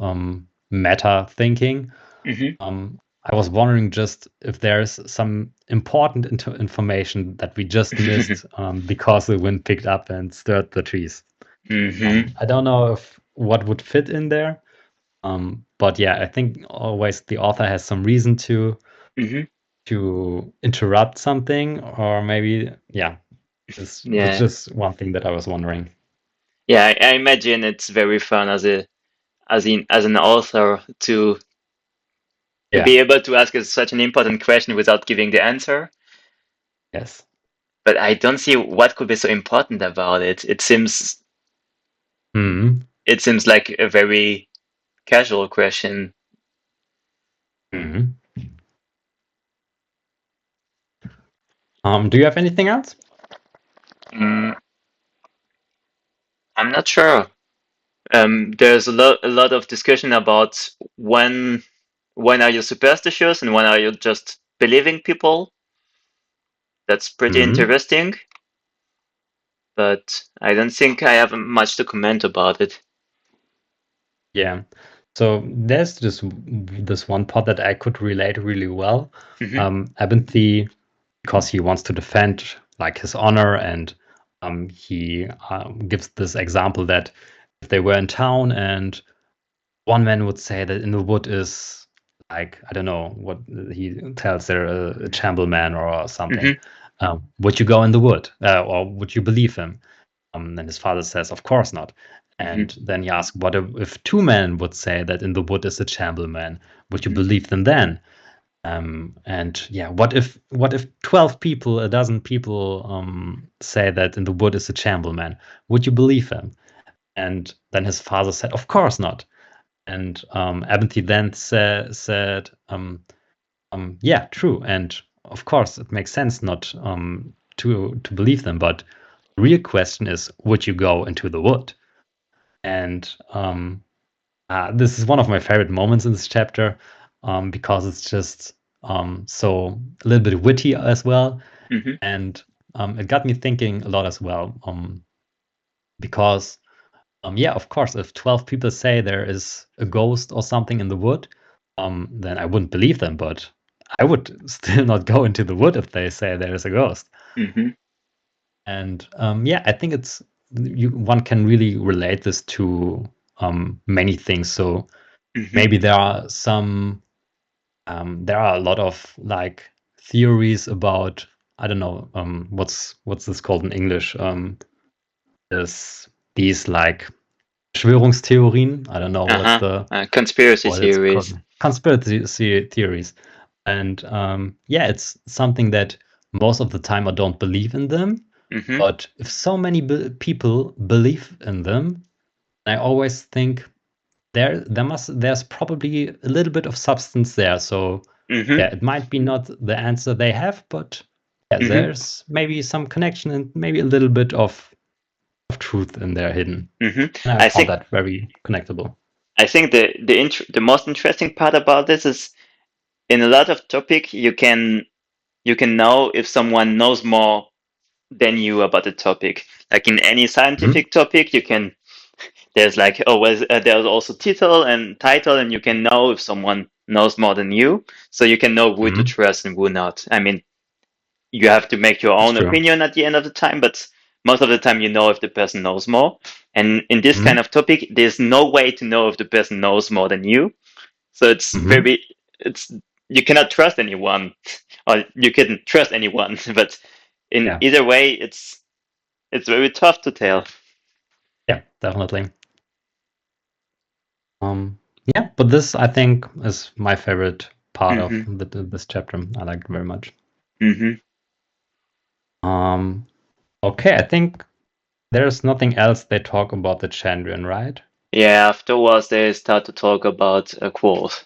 meta thinking. Hmm. I was wondering just if there's some important information that we just missed because the wind picked up and stirred the trees. Hmm. I don't know if what would fit in there. But yeah, I think always the author has some reason Hmm. to interrupt something, or maybe that's Yeah. just one thing that I was wondering. Yeah, I imagine it's very fun as an author to Yeah. be able to ask such an important question without giving the answer. Yes. But I don't see what could be so important about it. Hmm. It seems like a very casual question. Hmm. Do you have anything else? Mm, I'm not sure. There's a lot of discussion about when are you superstitious and when are you just believing people. That's pretty Hmm. interesting, but I don't think I have much to comment about it. Yeah. So there's this one part that I could relate really well. Hmm. Abinthy, because he wants to defend like his honor, and he gives this example that if they were in town and one man would say that in the wood is like, I don't know what he tells, they're a chamberlain or something. Hmm. Would you go in the wood, or would you believe him? Then his father says, of course not. Hmm. And then he asks, what if two men would say that in the wood is a chamberlain? Would you Hmm. believe them then? And yeah, what if 12 people, a dozen people, say that in the wood is a chamberlain? Would you believe him? And then his father said, of course not. And Abinthy then said, yeah, true. And of course, it makes sense not to believe them. But the real question is, would you go into the wood? And this is one of my favorite moments in this chapter, because it's just so a little bit witty as well. Hmm. And it got me thinking a lot as well, because yeah, of course, if 12 people say there is a ghost or something in the wood, then I wouldn't believe them, but I would still not go into the wood if they say there is a ghost. Hmm. And yeah, I think one can really relate this to many things. So Hmm. maybe there are a lot of like theories about, I don't know, what's this called in English? This these like Verschwörungstheorien. I don't know what's Uh-huh. the Conspiracy what it's theories. called. Conspiracy theories. And yeah, it's something that most of the time I don't believe in them. Hmm. But if so many people believe in them, I always think there's probably a little bit of substance there. So yeah, it might be not the answer they have, but yeah, there's maybe some connection and maybe a little bit of truth in there hidden. And I found that very connectable. I think the most interesting part about this is in a lot of topic you can know if someone knows more than you about the topic. Like in any scientific topic, you can there's like there's also title, and you can know if someone knows more than you, so you can know who to trust and who not. I mean, you have to make your own opinion at the end of the time, but most of the time you know if the person knows more. And in this kind of topic, there's no way to know if the person knows more than you. So it's you cannot trust anyone, or you couldn't trust anyone. But in either way, it's very tough to tell. Yeah, definitely. Yeah, but this I think is my favorite part of this chapter. I like it very much. Okay, I think there's nothing else they talk about the Chandrian, right? Yeah, afterwards they start to talk about a quote.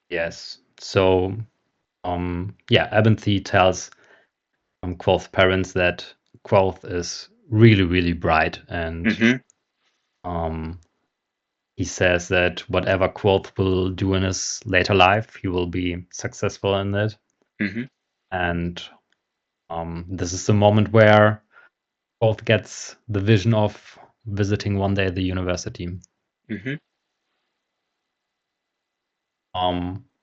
Yes. So, yeah, Abinthy tells Quoth's parents that Quoth is really, really bright, and he says that whatever Quoth will do in his later life, he will be successful in it. And this is the moment where Quoth gets the vision of visiting one day the university.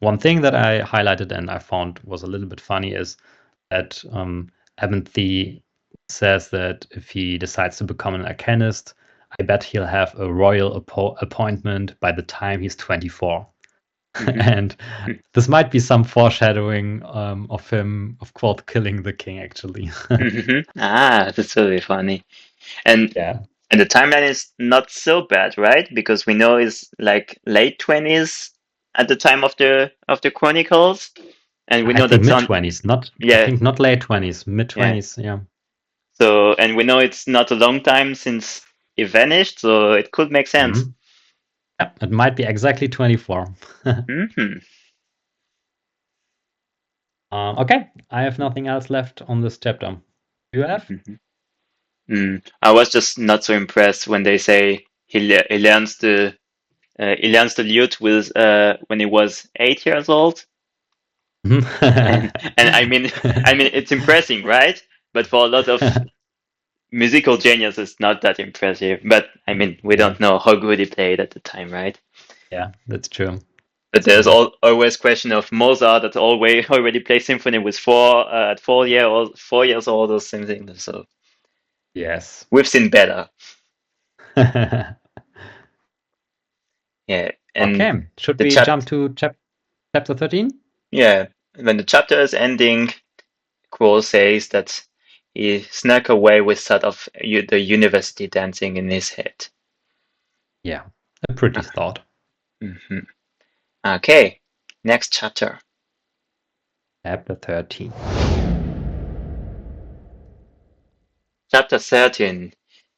One thing that I highlighted and I found was a little bit funny is that Abinthy says that if he decides to become an arcanist, I bet he'll have a royal appointment by the time he's 24. And this might be some foreshadowing of Quoth killing the king, actually. Ah, that's really funny. And the timeline is not so bad, right? Because we know it's like late 20s at the time of the Chronicles, and we know I think that mid-20s, I think not late 20s, mid-20s, yeah. So, and we know it's not a long time since he vanished, so it could make sense. Yeah, it might be exactly 24. Okay, I have nothing else left on this chapter. Do you have? I was just not so impressed when they say he learns the lute with when he was 8 years old. and I mean it's impressive, right? But for a lot of musical genius, it's not that impressive. But I mean, we don't know how good he played at the time, right? Yeah, that's true. But there's always question of Mozart that already played symphony with 4 years old or something. So yes, we've seen better. Yeah. And okay, should we jump to chapter 13? Yeah, when the chapter is ending, Quoll says that he snuck away with sort of the university dancing in his head. Yeah, a pretty thought. Okay, next chapter. Chapter 13. Chapter 13.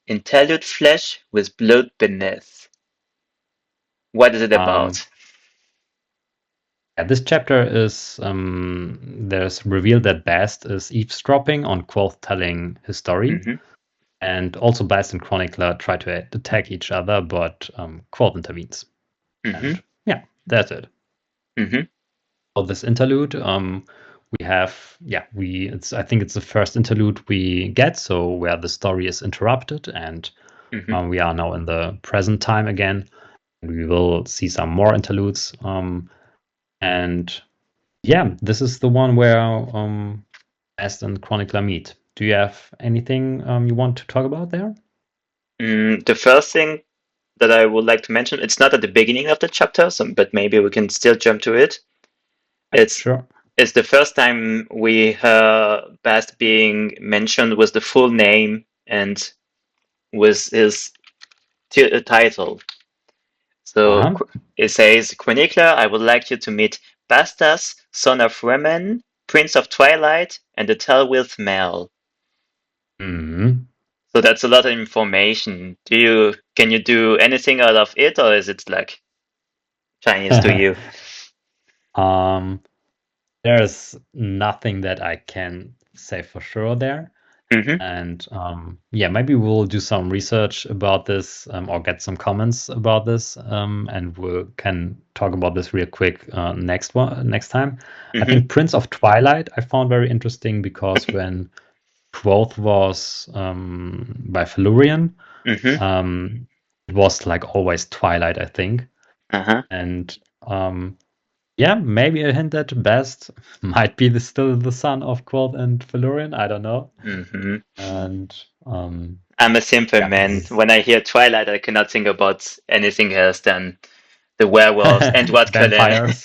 Interlude flesh with blood beneath. What is it about? Yeah, this chapter is there's revealed that Bast is eavesdropping on Quoth telling his story. And also Bast and Chronicler try to attack each other, but Quoth intervenes. And yeah, that's it. For this interlude, we have I think it's the first interlude we get, so where the story is interrupted, and we are now in the present time again. We will see some more interludes, and yeah, this is the one where Bast and Chronicler meet. Do you have anything you want to talk about there? The first thing that I would like to mention, it's not at the beginning of the chapter, but maybe we can still jump to it. It's the first time we heard Bast being mentioned with the full name and with his title. So it says, Chronicler, I would like you to meet Bastas, son of Remen, Prince of Twilight, and the Telwith Mel. So that's a lot of information. Can you do anything out of it, or is it like Chinese to you? there's nothing that I can say for sure there. Mm-hmm. And yeah, maybe we'll do some research about this or get some comments about this, and we can talk about this real quick next time. I Mm-hmm. think Prince of Twilight I found very interesting because when Quoth was by Felurian, Mm-hmm. it was like always Twilight, I think. Uh-huh. And yeah, maybe a hint at best might be still the son of Quoth and Felurian. I don't know. Mm-hmm. And I'm a simple yeah, this man. is When I hear Twilight, I cannot think about anything else than the werewolves and what Cullen. vampires.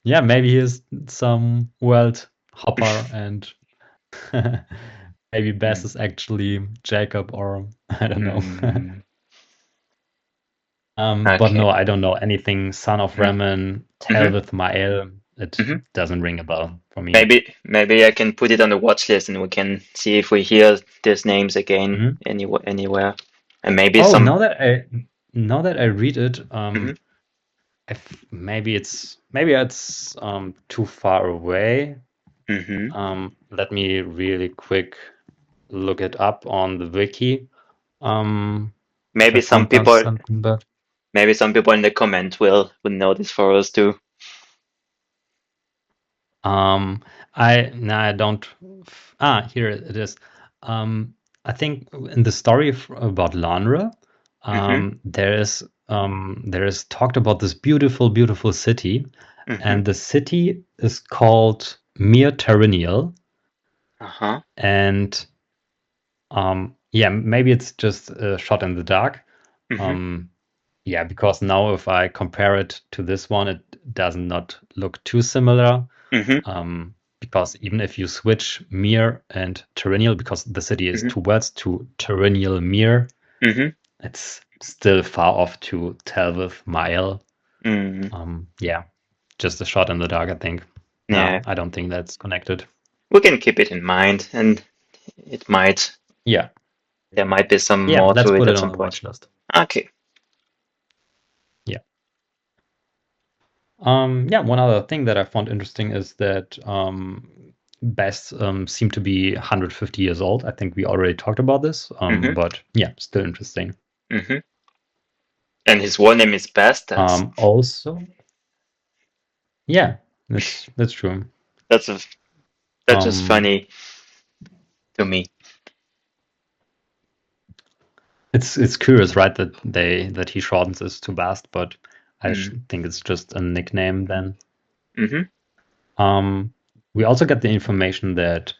Yeah, maybe he is some world hopper, and maybe Bess is actually Jacob, or I don't know. Mm, But okay. no, I don't know anything. Son of Remen, Mm-hmm. Telvith Mael. It Mm-hmm. doesn't ring a bell for me. Maybe I can put it on the watch list and we can see if we hear these names again Mhm. anywhere. And maybe Oh, some. now that I read it, Mm-hmm. maybe it's too far away. Mm-hmm. Let me really quick look it up on the wiki. If I Maybe some find people something, but maybe some people in the comment will know this for us too. um, I don't. Here it is. Um, I think in the story about Lanre, Mm-hmm. there is talked about this beautiful, beautiful city, Mm-hmm. and the city is called Mir Terinial, Uh-huh. and yeah, maybe it's just a shot in the dark. Mm-hmm. Um, yeah, because now if I compare it to this one, it does not look too similar. Mm-hmm. Because even if you switch Mir and Terrenial, because the city is Mm-hmm. two words, to Terrenial Mir, Mm-hmm. it's still far off to Telvith Mael. Mm-hmm. Yeah, just a shot in the dark, I think. No, Yeah. I don't think that's connected. We can keep it in mind and it might Yeah, there might be some yeah, more let's to it put at it on some the point. watch list. Okay. Yeah. Yeah, one other thing that I found interesting is that Best seem to be 150 years old. I think we already talked about this, Mm-hmm. but yeah, still interesting. Mm-hmm. And his war name is Bast. Also, yeah, that's true. That's a, that's just Um, funny to me. it's curious, right, that he shortens this to Bast, but I Mm. think it's just a nickname then. Mm-hmm. Um, we also get the information that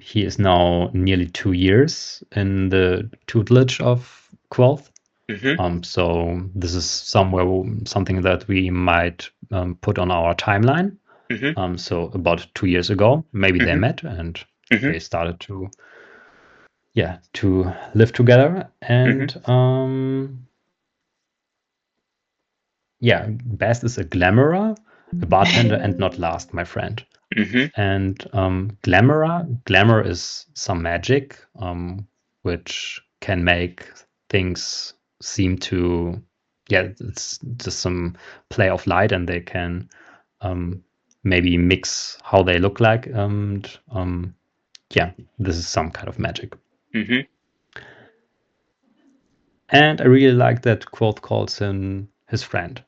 he is now nearly 2 years in the tutelage of Quel'th. Mm-hmm. So this is something that we might put on our timeline. Mm-hmm. So about 2 years ago, maybe they Mm-hmm. met and Mm-hmm. they started to live together. Mm-hmm. And yeah, Bast is a glamorer, a bartender, and not last, my friend. Mm-hmm. And glamour is some magic, which can make things seem to, yeah, it's just some play of light, and they can maybe mix how they look like, and yeah, this is some kind of magic. Mm-hmm. And I really like that Quoth calls him his friend.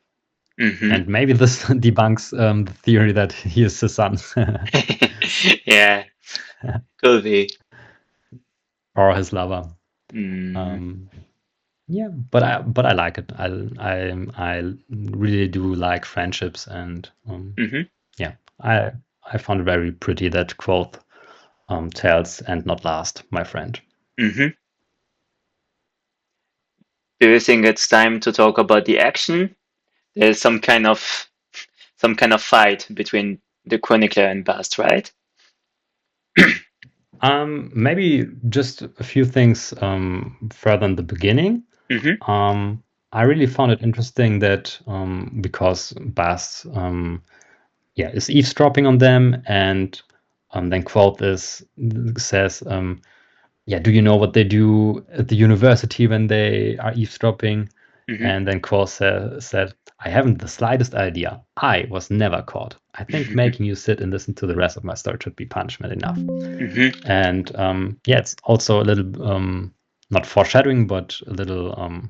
Mm-hmm. And maybe this debunks the theory that he is his son Yeah, could be. or his lover. Mm. Um, yeah, but I like it. I really do like friendships, and Mm-hmm. yeah, I found it very pretty that Quoth tells and not last, my friend. Mm-hmm. Do you think it's time to talk about the action? There's some kind of fight between the Chronicler and Bast, right? Maybe just a few things further in the beginning. Mm-hmm. I really found it interesting that because Bast yeah, is eavesdropping on them, and then Quoth says, yeah, do you know what they do at the university when they are eavesdropping? And then Quoth said, I haven't the slightest idea. I was never caught. I think making you sit and listen to the rest of my story should be punishment enough. And it's also a little not foreshadowing, but a little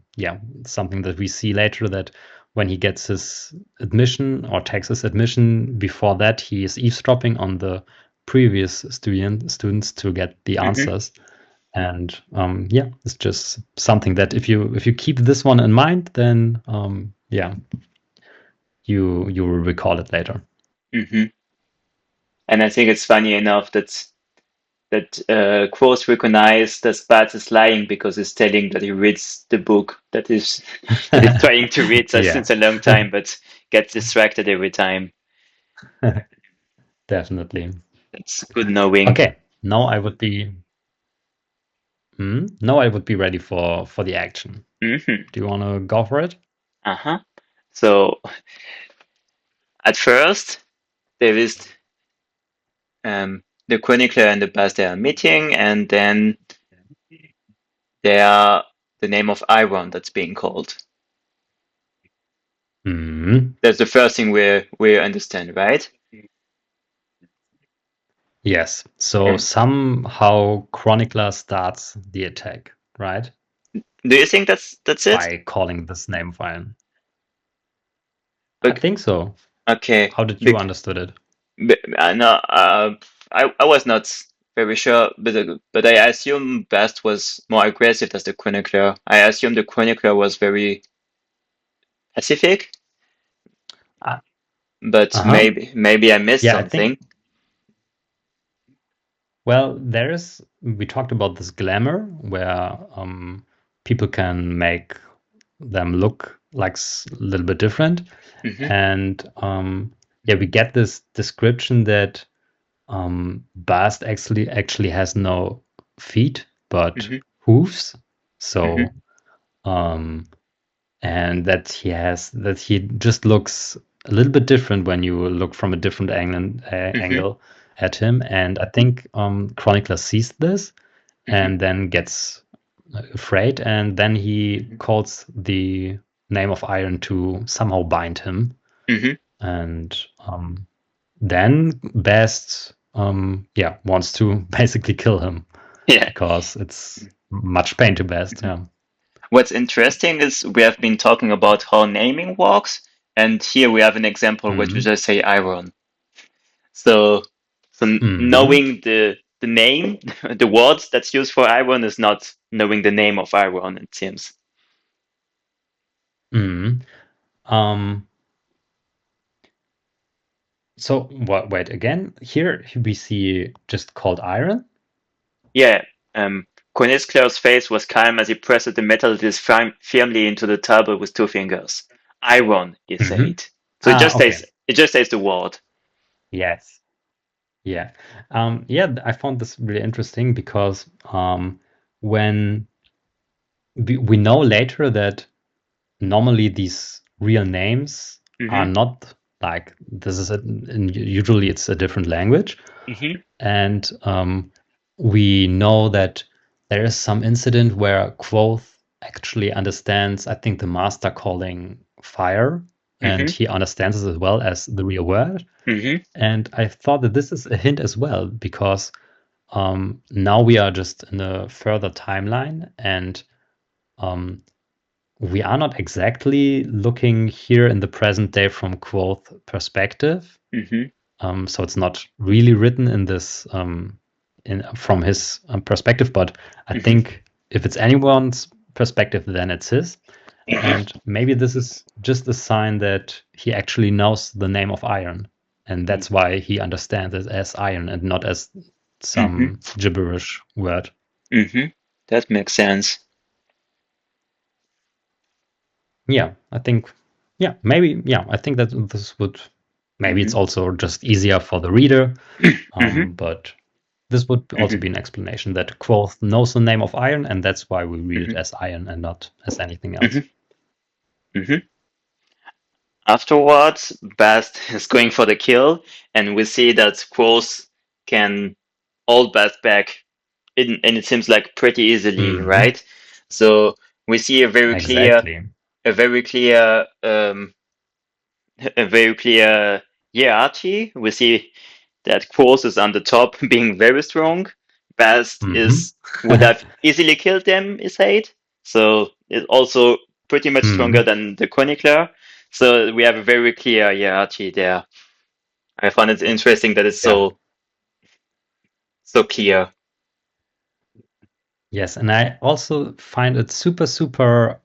something that we see later, that when he gets his admission or takes his admission, before that he is eavesdropping on the previous students to get the answers. And it's just something that if you keep this one in mind, then you will recall it later. And I think it's funny enough that Quoth recognized that Bart is lying because he's telling that he reads the book that he's trying to read since a long time, but gets distracted every time. Definitely. That's good knowing. Okay, now I would be ready for the action. Mm-hmm. Do you want to go for it? So at first there is the chronicler and the Bast are meeting, and then they are the name of Iron that's being called. That's the first thing we understand, right? Yes. So somehow Chronicler starts the attack, right? Do you think that's it? By calling this name of Iron. I think so. Okay. How did you understood it? No, I was not very sure, but I assume Bast was more aggressive as the chronicler. I assume the chronicler was very pacific, but maybe I missed something. Well, we talked about this glamour where people can make them look like a little bit different. And we get this description that Bast actually has no feet, but hooves. So and that he just looks a little bit different when you look from a different angle at him. And I think Chronicler sees this and then gets afraid, and then he calls the name of Iron to somehow bind him. And then Bast wants to basically kill him. Because it's much pain to Bast. What's interesting is we have been talking about how naming works, and here we have an example where we just say Iron. So knowing the name, the words that's used for Iron is not knowing the name of Iron, it seems. So wait again. Here we see just called Iron. Yeah. Chronicler's face was calm as he pressed the metal disc firmly into the table with 2 fingers. Iron, he said. So it just says the word. Yes. Yeah. I found this really interesting because when we know later that normally these real names are not like this is usually it's a different language. And we know that there is some incident where Quoth actually understands, I think, the master calling fire, and he understands it as well as the real word. And I thought that this is a hint as well, because now we are just in a further timeline, and we are not exactly looking here in the present day from Quoth perspective. So it's not really written in this from his perspective, but I think if it's anyone's perspective, then it's his. And maybe this is just a sign that he actually knows the name of Iron, and that's why he understands it as Iron and not as some gibberish word. That makes sense. Yeah, I think. Yeah, maybe. Yeah, I think that this would. Maybe it's also just easier for the reader, but this would also be an explanation that Quoth knows the name of Iron, and that's why we read it as Iron and not as anything else. Afterwards, Bast is going for the kill, and we see that Quoth can hold Bast back, and it seems like pretty easily, right? So we see a very clear a very clear a very clear hierarchy. We see that Quos is on the top, being very strong. Bast Hmm. is would have easily killed them, is Hate. So it's also pretty much stronger Hmm. than the Chronicler. So we have a very clear hierarchy there. I found it interesting that it's Yeah. so clear. Yes, and I also find it super, super.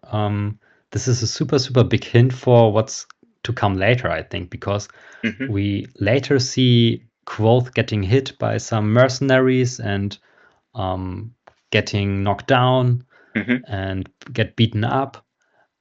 This is a super, super big hint for what's to come later, I think, because Hmm. we later see Quoth getting hit by some mercenaries and getting knocked down Hmm. and get beaten up.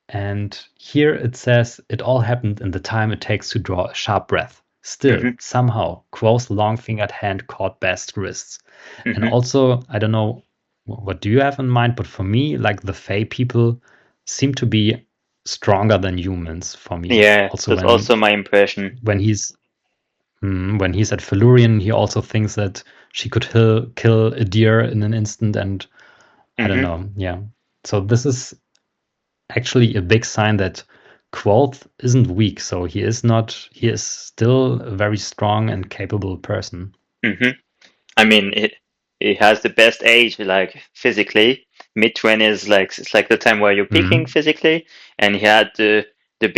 And here it says it all happened in the time it takes to draw a sharp breath. Still, Hmm. somehow, Quoth's long fingered hand caught Best's wrists. And Hmm. also, I don't know what do you have in mind, but for me, like the Fae people seem to be stronger than humans for me. Yeah, Also, that's also my impression. when he's when he's at Felurian, he also thinks that she could kill a deer in an instant, and I don't Hmm. know. Yeah. So this is actually a big sign that Quoth isn't weak. So he is not. He is still a very strong and capable person. Hmm. I mean, it has the best age, like physically. Mid-20s, like it's like the time where you're peaking Hmm. physically, and he had the Yeah.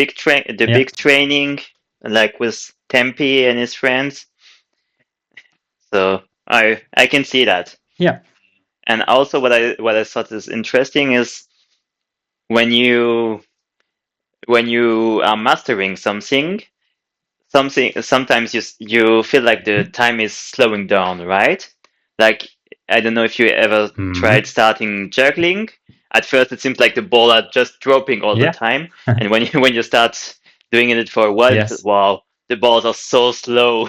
big training, like with Tempe and his friends. So I can see that. Yeah. And also, what I thought is interesting is when you when you are mastering something sometimes you feel like the time is slowing down, right? Like I don't know if you ever Hmm. tried starting juggling. At first it seems like the ball are just dropping all the Yeah. time, and when you when you start doing it for a while, you feel, Yes. wow, the balls are so slow.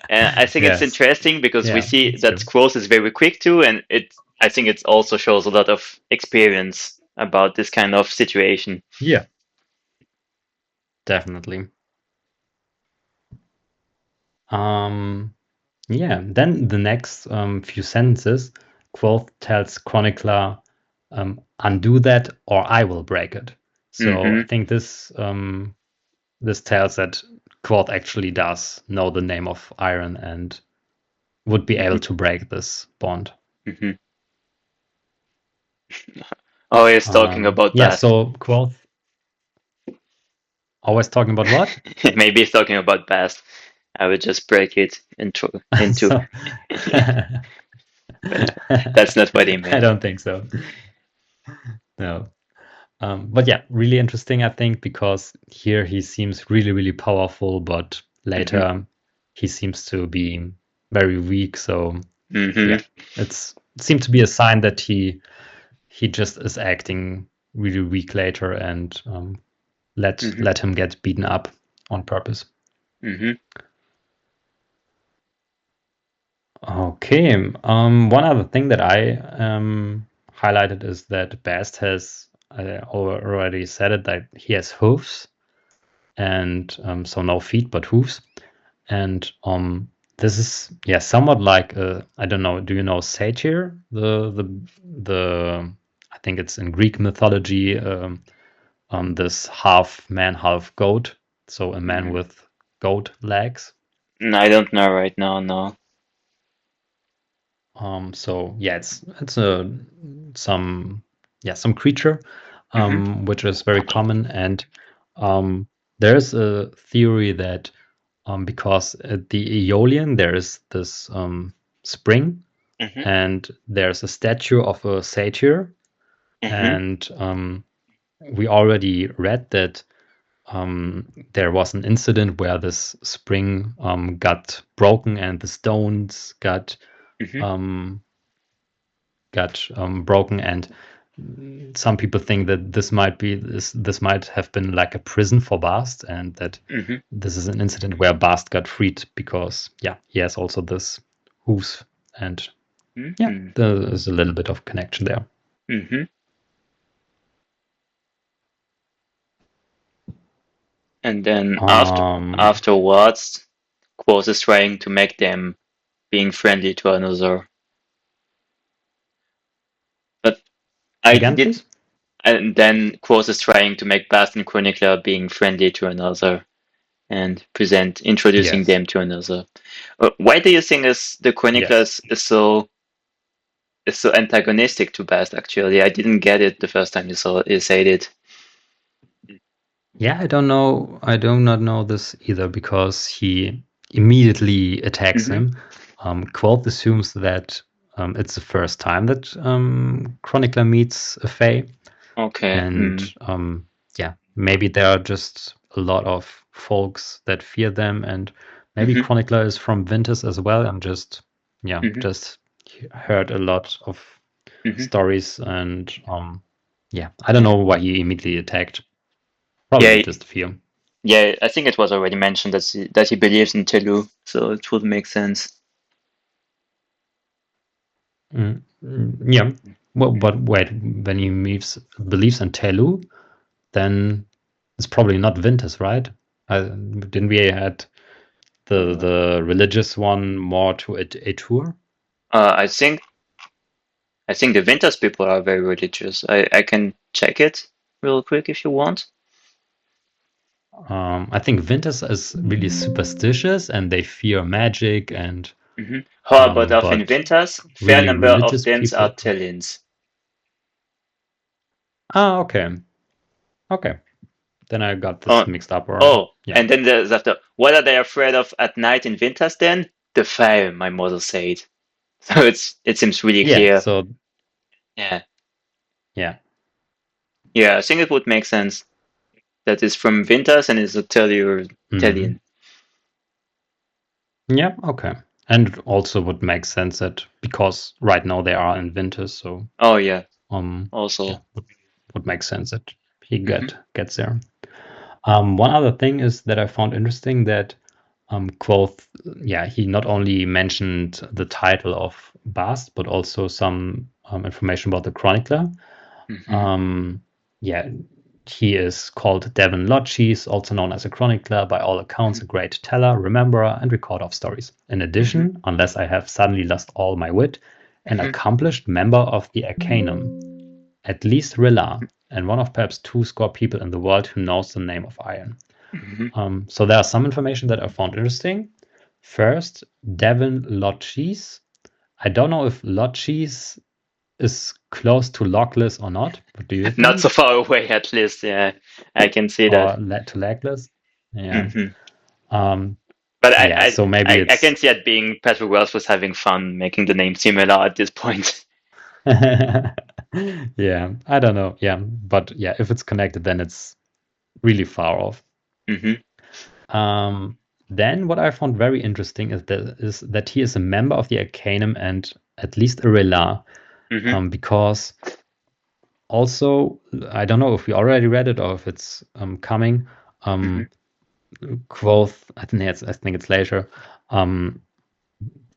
And I think it's Yes. interesting because we Yeah, see that's that true. Squirrels is very quick too, and it I think it also shows a lot of experience about this kind of situation. Yeah, definitely. Um, yeah, then the next few sentences, Quoth tells Chronicler, undo that or I will break it. So I Hmm. think this tells that Quoth actually does know the name of Iron and would be able Hmm. to break this bond. Hmm. Always talking about Yeah, Bast. so Quoth always talking about what? Maybe he's talking about Bast. I would just break it into So but that's not what he I meant. don't think so. No. But yeah, really interesting, I think, because here he seems really, really powerful, but Hmm. later he seems to be very weak. So Hmm. yeah, it seemed to be a sign that he just is acting really weak later and Hmm. let him get beaten up on purpose. Hmm. Okay. One other thing that I highlighted is that Bast has I already said it that he has hooves and so no feet but hooves. And this is yeah somewhat like I don't know. Do you know satyr? The I think it's in Greek mythology. This half man, half goat. So a man Hmm. with goat legs. I don't know right now. No. So yeah, it's a some some creature, Hmm. which is very common, and there's a theory that because at the Aeolian there is this spring, Hmm. and there's a statue of a satyr, Hmm. and we already read that there was an incident where this spring got broken and the stones Hmm. um, got broken, and some people think that this might have been like a prison for Bast, and that Hmm. this is an incident where Bast got freed because yeah he has also this hooves, and yeah Hmm. there is a little bit of connection there. Hmm. And then Um, afterwards, Quoth is trying to make them being friendly to another. But I again, did please. And then Quoth is trying to make Bast and Chronicler being friendly to another and introducing Yes. them to another. Why do you think the Chronicler Yes. is so antagonistic to Bast? Actually, I didn't get it the first time you said it. Yeah, I don't know. I do not know this either because he immediately attacks Mm-hmm. him. Quoth assumes that it's the first time that Chronicler meets a Fae, Okay. and yeah, maybe there are just a lot of folks that fear them, and maybe Mm-hmm. Chronicler is from Ventus as well, and Mm-hmm. just heard a lot of Mm-hmm. stories, and yeah, I don't know why he immediately attacked. Probably Yeah. just fear. Yeah. I think it was already mentioned that he believes in Telu, so it would make sense. Yeah. Well, but wait, when he believes in Telu, then it's probably not Vintus, right? Didn't we had the religious one more to a tour? I think the Ventus people are very religious. I can check it real quick if you want. I think Vintus is really superstitious and they fear magic and How about of but Inventas? Fair really number of religious them are people. Tellins. Ah, okay. Okay. Then I got this Oh, mixed up or oh, yeah. and then there's after. What are they afraid of at night in Ventas then? The fire, my mother said. So it seems really Yeah, clear. so Yeah, yeah. yeah. I think it would make sense that is from Ventas and is a Mhm. Tellian. Yeah, okay. And also would make sense that because right now they are in winter, so Oh yeah. yeah, Also. would make sense that he Hmm. gets there. One other thing is that I found interesting that Quoth, yeah, he not only mentioned the title of Bast, but also some information about the chronicler. Hmm. Um, yeah, he is called Devon Lodges, also known as a chronicler, by all accounts, a great teller, rememberer, and recorder of stories. In Hmm. addition, unless I have suddenly lost all my wit, an Hmm. accomplished member of the Arcanum, at least Rilla, and one of perhaps 2 score people in the world who knows the name of iron. Hmm. So there are some information that I found interesting. First, Devon Lodges. I don't know if Lodges is close to Lockless or not. What do you Not so think? far away, at least. Yeah, I can see that. Or to Legless? Yeah. Hmm. Um, But yeah, so maybe I it's can see it being Patrick Wells was having fun making the name similar at this point. yeah, I don't know. Yeah, but yeah, if it's connected, then it's really far off. Hmm. Um, then what I found very interesting is that he is a member of the Arcanum and at least a Relar, Hmm. because also I don't know if we already read it or if it's coming. Hmm. Um, Quoth, I think it's later. Um,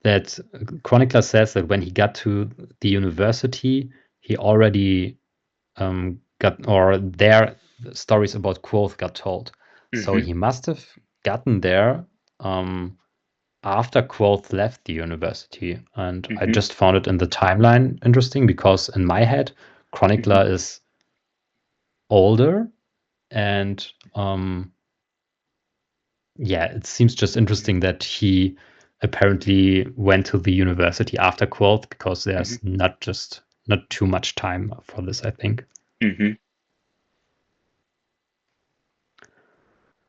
that Chronicler says that when he got to the university, he already got or their stories about Quoth got told. So Hmm. he must have gotten there um, after Quoth left the university. And I Hmm. just found it in the timeline interesting because in my head, Hmm. Chronicler is older and yeah, it seems just interesting that he apparently went to the university after Quoth because Hmm. there's not too much time for this, I think. Hmm.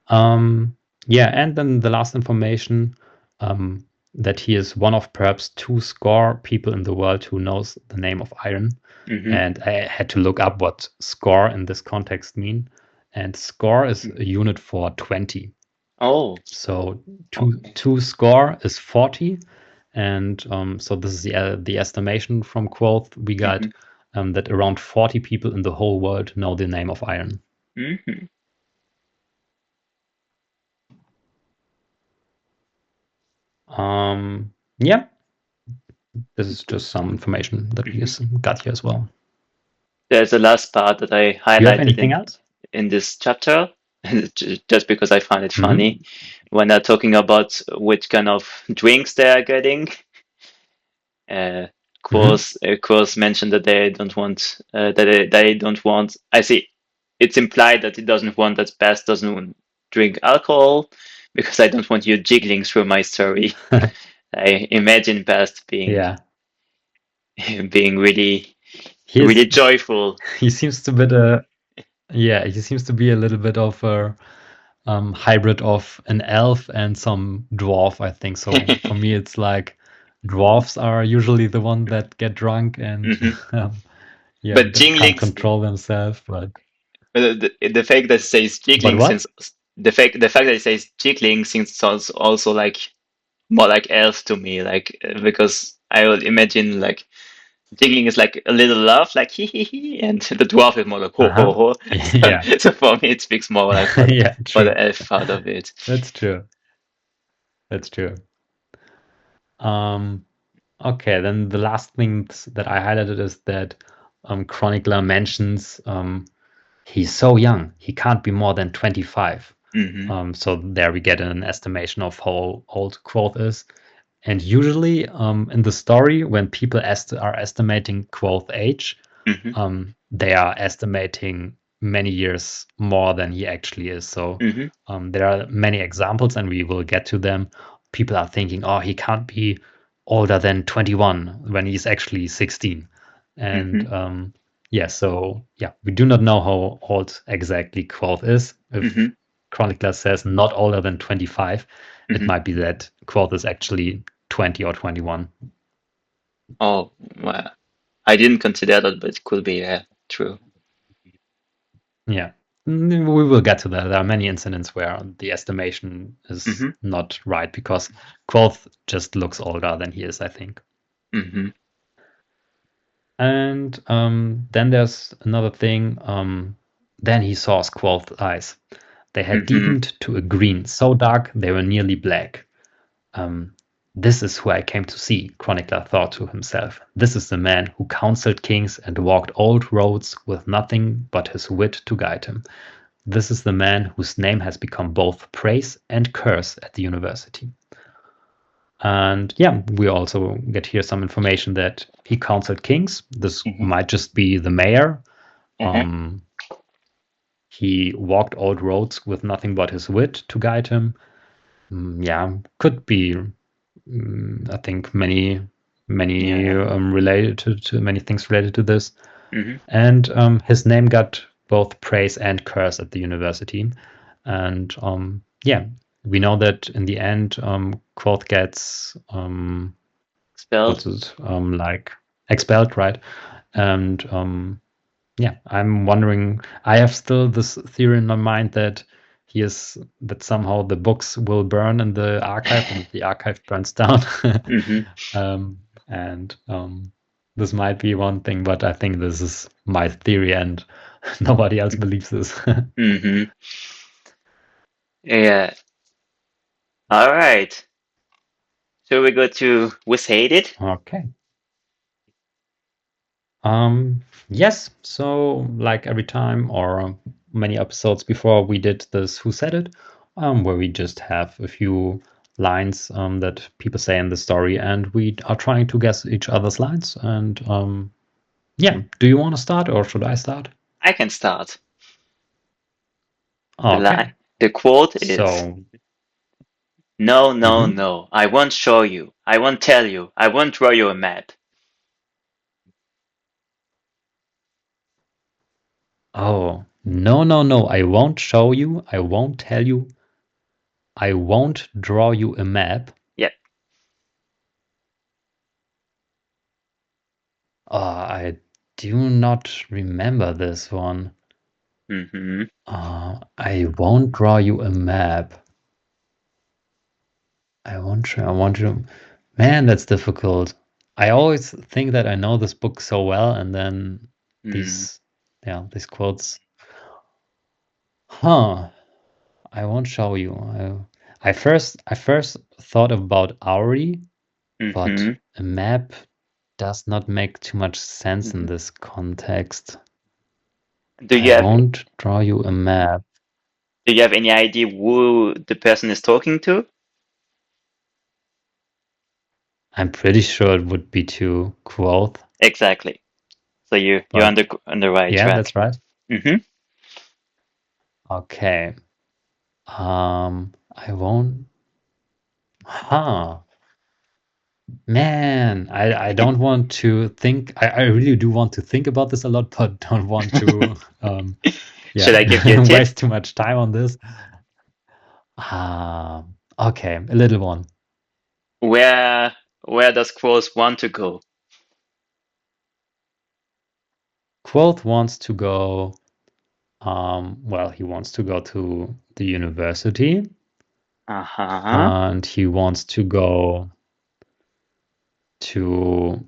Um, yeah, and then the last information um, that he is one of perhaps 2 score people in the world who knows the name of iron. Hmm. And I had to look up what score in this context mean. And score is a unit for 20. Oh, So okay. two score is 40, and so this is the estimation from Quoth we got Hmm. that around 40 people in the whole world know the name of iron. Hmm. Yeah, this is just some information that we Hmm. got here as well. There's a last part that I Do you have highlighted anything else? in this chapter, just because I find it funny Hmm. when they're talking about which kind of drinks they are getting. Uh, Hmm. Quoth mentioned that they don't want they don't want. I see. It's implied that it doesn't want that Best doesn't drink alcohol because I don't want you jiggling through my story. I imagine Best being Yeah, being really he is. really joyful. He seems to be a yeah. He seems to be a little bit of a hybrid of an elf and some dwarf, I think. So for me, it's like dwarfs are usually the one that get drunk and Hmm. yeah, But they can't jinglings, control themselves. the fact that it says But jiggling what? since the fact that it says jiggling seems sounds also like more like elf to me, like because I would imagine like jiggling is like a little laugh, like hee hee hee, and the dwarf is more like ho ho Uh-huh. ho. So, Yeah. so for me, it speaks more like Yeah, for the true. elf part of it. That's true. That's true. Um, okay, then the last thing that I highlighted is that Chronicler mentions he's so young, he can't be more than 25. Hmm. So there we get an estimation of how old Quoth is. And usually in the story, when people are estimating Quoth age, Hmm. they are estimating many years more than he actually is. So Hmm. there are many examples, and we will get to them. People are thinking, oh, he can't be older than 21 when he's actually 16. And Hmm. yeah, so yeah, we do not know how old exactly Quoth is. Hmm. If Chronicler says not older than 25, it Hmm. might be that Quoth is actually 20 or 21. Oh, well, I didn't consider that, but it could be true. Yeah. We will get to that. There are many incidents where the estimation is Hmm. not right because Quoth just looks older than he is, I think. Hmm. And then there's another thing. Then he saw Quoth's eyes. They had Hmm. deepened to a green, so dark they were nearly black. Um, this is who I came to see, Chronicler thought to himself. This is the man who counseled kings and walked old roads with nothing but his wit to guide him. This is the man whose name has become both praise and curse at the university. And yeah, we also get here some information that he counseled kings. This Hmm. might just be the mayor. Hmm. Um, he walked old roads with nothing but his wit to guide him. Yeah, could be. I think many Yeah. related to many things related to this. Hmm. And his name got both praise and curse at the university. And yeah, we know that in the end, Quoth gets Spelled. what's it like expelled, right? And yeah, I'm wondering. I have still this theory in my mind that he is that somehow the books will burn in the archive and the archive burns down. Hmm. um, and this might be one thing, but I think this is my theory, and nobody else believes this. Hmm. Yeah. All right. So we go to Who's Hated. Okay. Yes. So, like every time or many episodes before, we did this Who Said It, where we just have a few lines that people say in the story, and we are trying to guess each other's lines. And yeah, do you want to start or should I start? I can start. The Okay. line, the quote is, So, "No, no, mhm. no. I won't show you. I won't tell you. I won't draw you a map." Oh, no, no, no. I won't show you. I won't tell you. I won't draw you a map. Yep. I do not remember this one. Hmm. I won't draw you a map. I want you. Man, that's difficult. I always think that I know this book so well, and then Mm. these, yeah, these quotes. Huh. I won't show you. I first thought about Auri, but Hmm. a map does not make too much sense in Hmm. this context. Do I you have won't draw you a map. Do you have any idea who the person is talking to? I'm pretty sure it would be to quote. Exactly. So you're on But the right yeah, track. that's right. Mm-hmm. Okay. I won't. Huh. Man, I don't want to think. I really do want to think about this a lot, but don't want to Should I give you a tip? waste too much time on this. Ah, okay, a little one. Where does Quoth want to go? Quoth wants to go. Well, he wants to go to the university, Uh-huh. and he wants to go to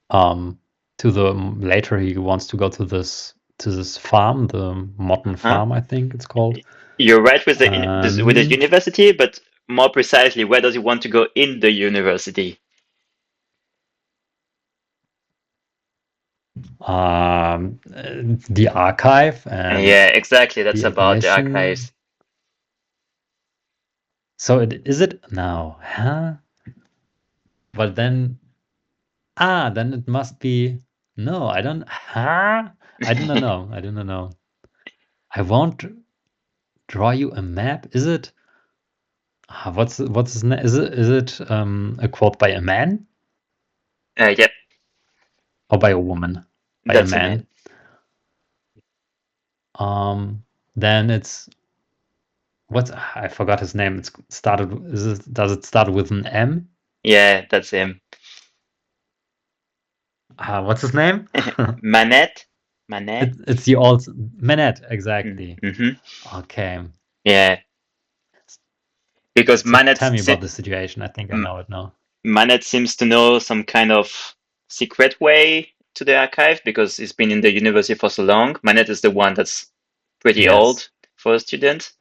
um to the later he wants to go to this farm, the Motten Uh-huh. farm, I think it's called. You're right with with the And university, but more precisely, where does he want to go in the university? the archive and Yeah, exactly. That's the about the admission. archives. So is it now? Huh? But then then it must be no. I don't. Huh? I do not know. I do not know. I won't draw you a map. Is it? What's his name? Is it a quote by a man Yeah, or by a woman? By a that's a man. man. Um, then it's what's I forgot his name. It's started. Does it start with an M? Yeah, that's him. What's his name? Manette? Manette? It's the old Manette, exactly. Mm-hmm. Okay. Yeah, because So tell me about the situation. I think I know it now. Manette seems to know some kind of secret way to the archive because he's been in the university for so long. Manette is the one that's pretty Yes. old for a student,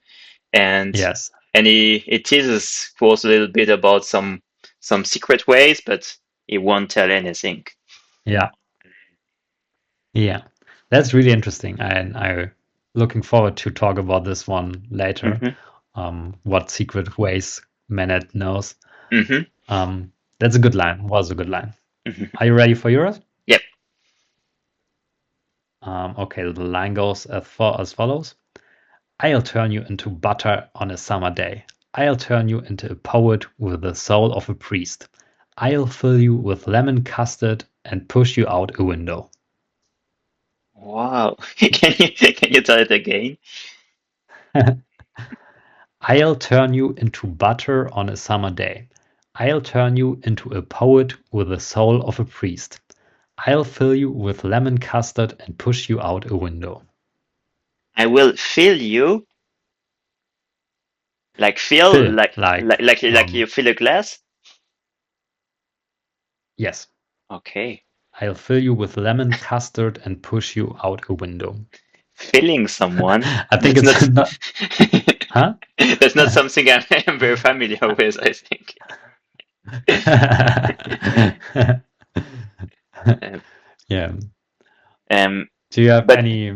and Yes. he teases Quoth a little bit about some secret ways, but he won't tell anything. Yeah. Yeah. That's really interesting. I looking forward to talk about this one later. Mm-hmm. What secret ways Manette knows. Mm-hmm. That's a good line. Was a good line. Mm-hmm. Are you ready for yours? Yep. Okay, the line goes as follows. I'll turn you into butter on a summer day. I'll turn you into a poet with the soul of a priest. I'll fill you with lemon custard and push you out a window. Wow. Can you tell it again? I'll turn you into butter on a summer day. I'll turn you into a poet with the soul of a priest. I'll fill you with lemon custard and push you out a window. I will fill you like fill Fill, like, like you fill a glass. yes. Okay. I'll fill you with lemon custard and push you out a window. Filling someone. I think That's it's not. not, huh? That's not something I'm very familiar with, I think. Um, Yeah. um, Do you have but any?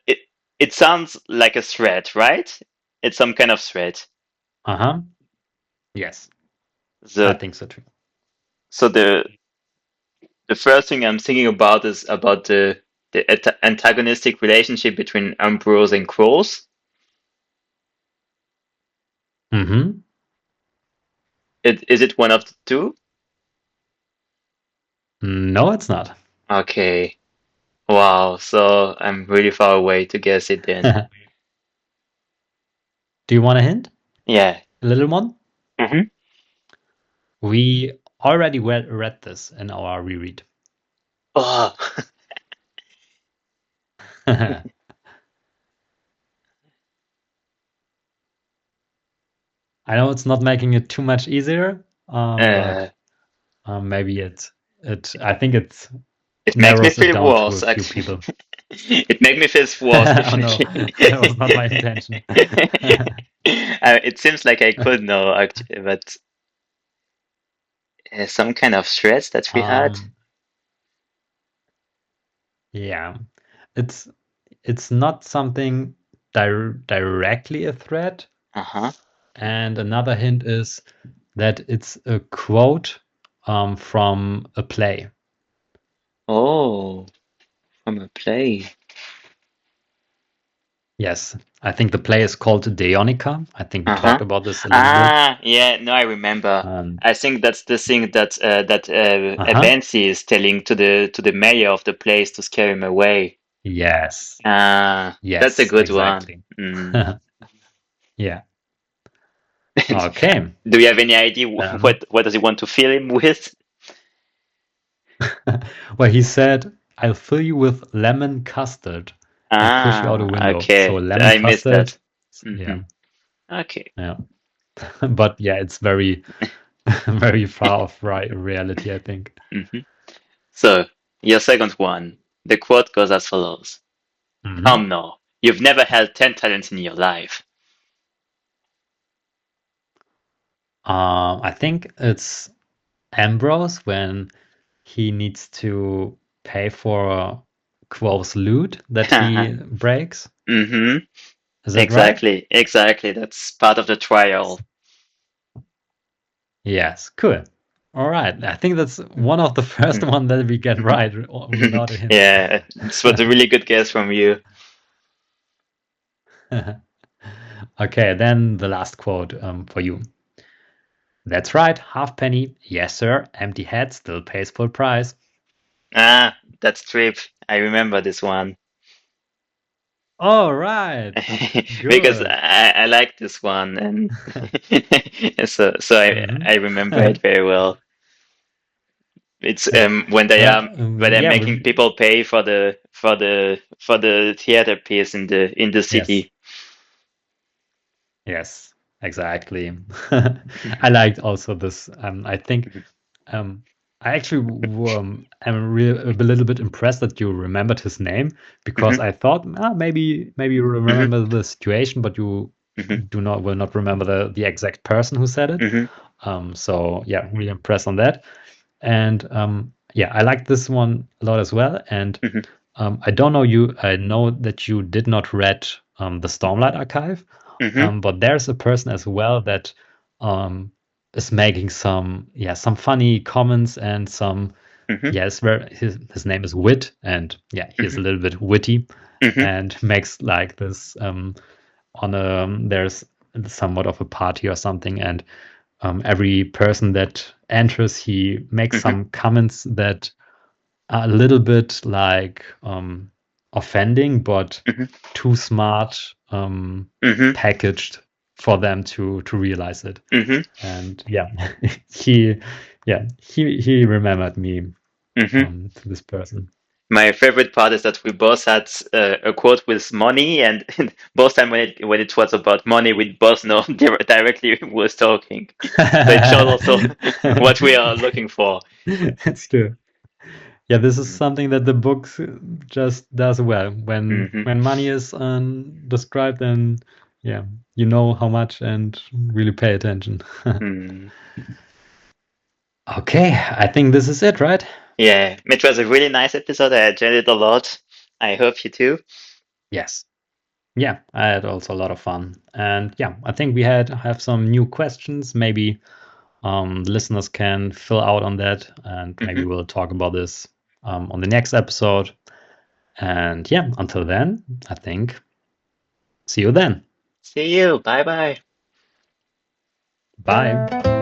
it it sounds like a thread, right? It's some kind of thread. Uh-huh. Yes, I So think so too. so the first thing I'm thinking about is about the antagonistic relationship between Ambrose and Quoth. Mm-hmm. Is it one of the two? No, it's not. Okay. Wow. So I'm really far away to guess it then. Do you want a hint? Yeah. A little one? Mm-hmm. We already read this in our reread. Oh. I know it's not making it too much easier, but Uh, maybe I think it it makes me narrows it feel down to a worse, few actually. people. It makes me feel worse, Oh no, definitely. that was not my intention. It seems like I could know, actually, but some kind of threats that we had. um, yeah, it's it's not something directly a threat. Uh-huh. And another hint is that it's a quote from a play. Oh, from a play. Yes, I think the play is called Deonica. I think we Uh-huh. talked about this a little bit. Ah, yeah, no, I remember. Um, I think that's the thing that uh-huh. Evansi is telling to the mayor of the place to scare him away. Yes, Ah, that's a yes, good one. exactly. Mm. Yeah. Okay. Do you have any idea Then, what does he want to fill him with? well, he said, "I'll fill you with lemon custard and push you out a Ah, window." So okay. lemon I missed custard, that. Hmm. yeah, Okay. yeah. But yeah, it's very, very far off reality, I think. Hmm. So, your second one. The quote goes as follows. Hmm. Come now, you've never held 10 talents in your life. I think it's Ambrose when he needs to pay for Quo's loot that he breaks. Hmm. Is that right? Exactly, exactly. That's part of the trial. Yes, cool. All right. I think that's one of the first one that we get Mhm. right without a hint. Yeah, this was a really good guess from you. Okay, then the last quote for you. That's right, halfpenny. Yes, sir. Empty head still pays full price. Ah, that's Trip. I remember this one. All right. Because Good. I like this one, and so Hmm. I remember it very well. It's Well, when they're yeah, making people pay for the theater piece in the yes. city. Yes, exactly. I liked also this. I think Mhm, um, I actually am a little bit impressed that you remembered his name because mhm, I thought maybe you mhm, remember the situation, but you mhm, will not remember the exact person who said it. mhm, So yeah, really impressed on that. And yeah, I like this one a lot as well. And mhm, I don't know you. I know that you did not read the Stormlight Archive, mhm, but there's a person as well that is making some funny comments and some mhm, yes, where his name is Wit, and yeah, he's a mhm, little bit witty mhm, and makes like this on a there's somewhat of a party or something, and every person that enters, he makes mhm, some comments that are a little bit like offending, but mhm, too smart mhm, packaged for them to realize it. mhm, And yeah, he he remembered me mhm. to this person. My favorite part is that we both had a quote with money, and both time when it was about money, we both know directly who was talking. So it shows also what we are looking for. It's true. Yeah, this is something that the book just does well. Mm-hmm. When money is described, then yeah, you know how much and really pay attention. Mm. Okay, I think this is it, right? Yeah, it was a really nice episode. I enjoyed it a lot. I hope you too. Yes. Yeah, I had also a lot of fun. And yeah, I think we have some new questions. Maybe listeners can fill out on that, and maybe Hmm. we'll talk about this on the next episode. And yeah, until then, I think see you then. See you. Bye bye. Bye.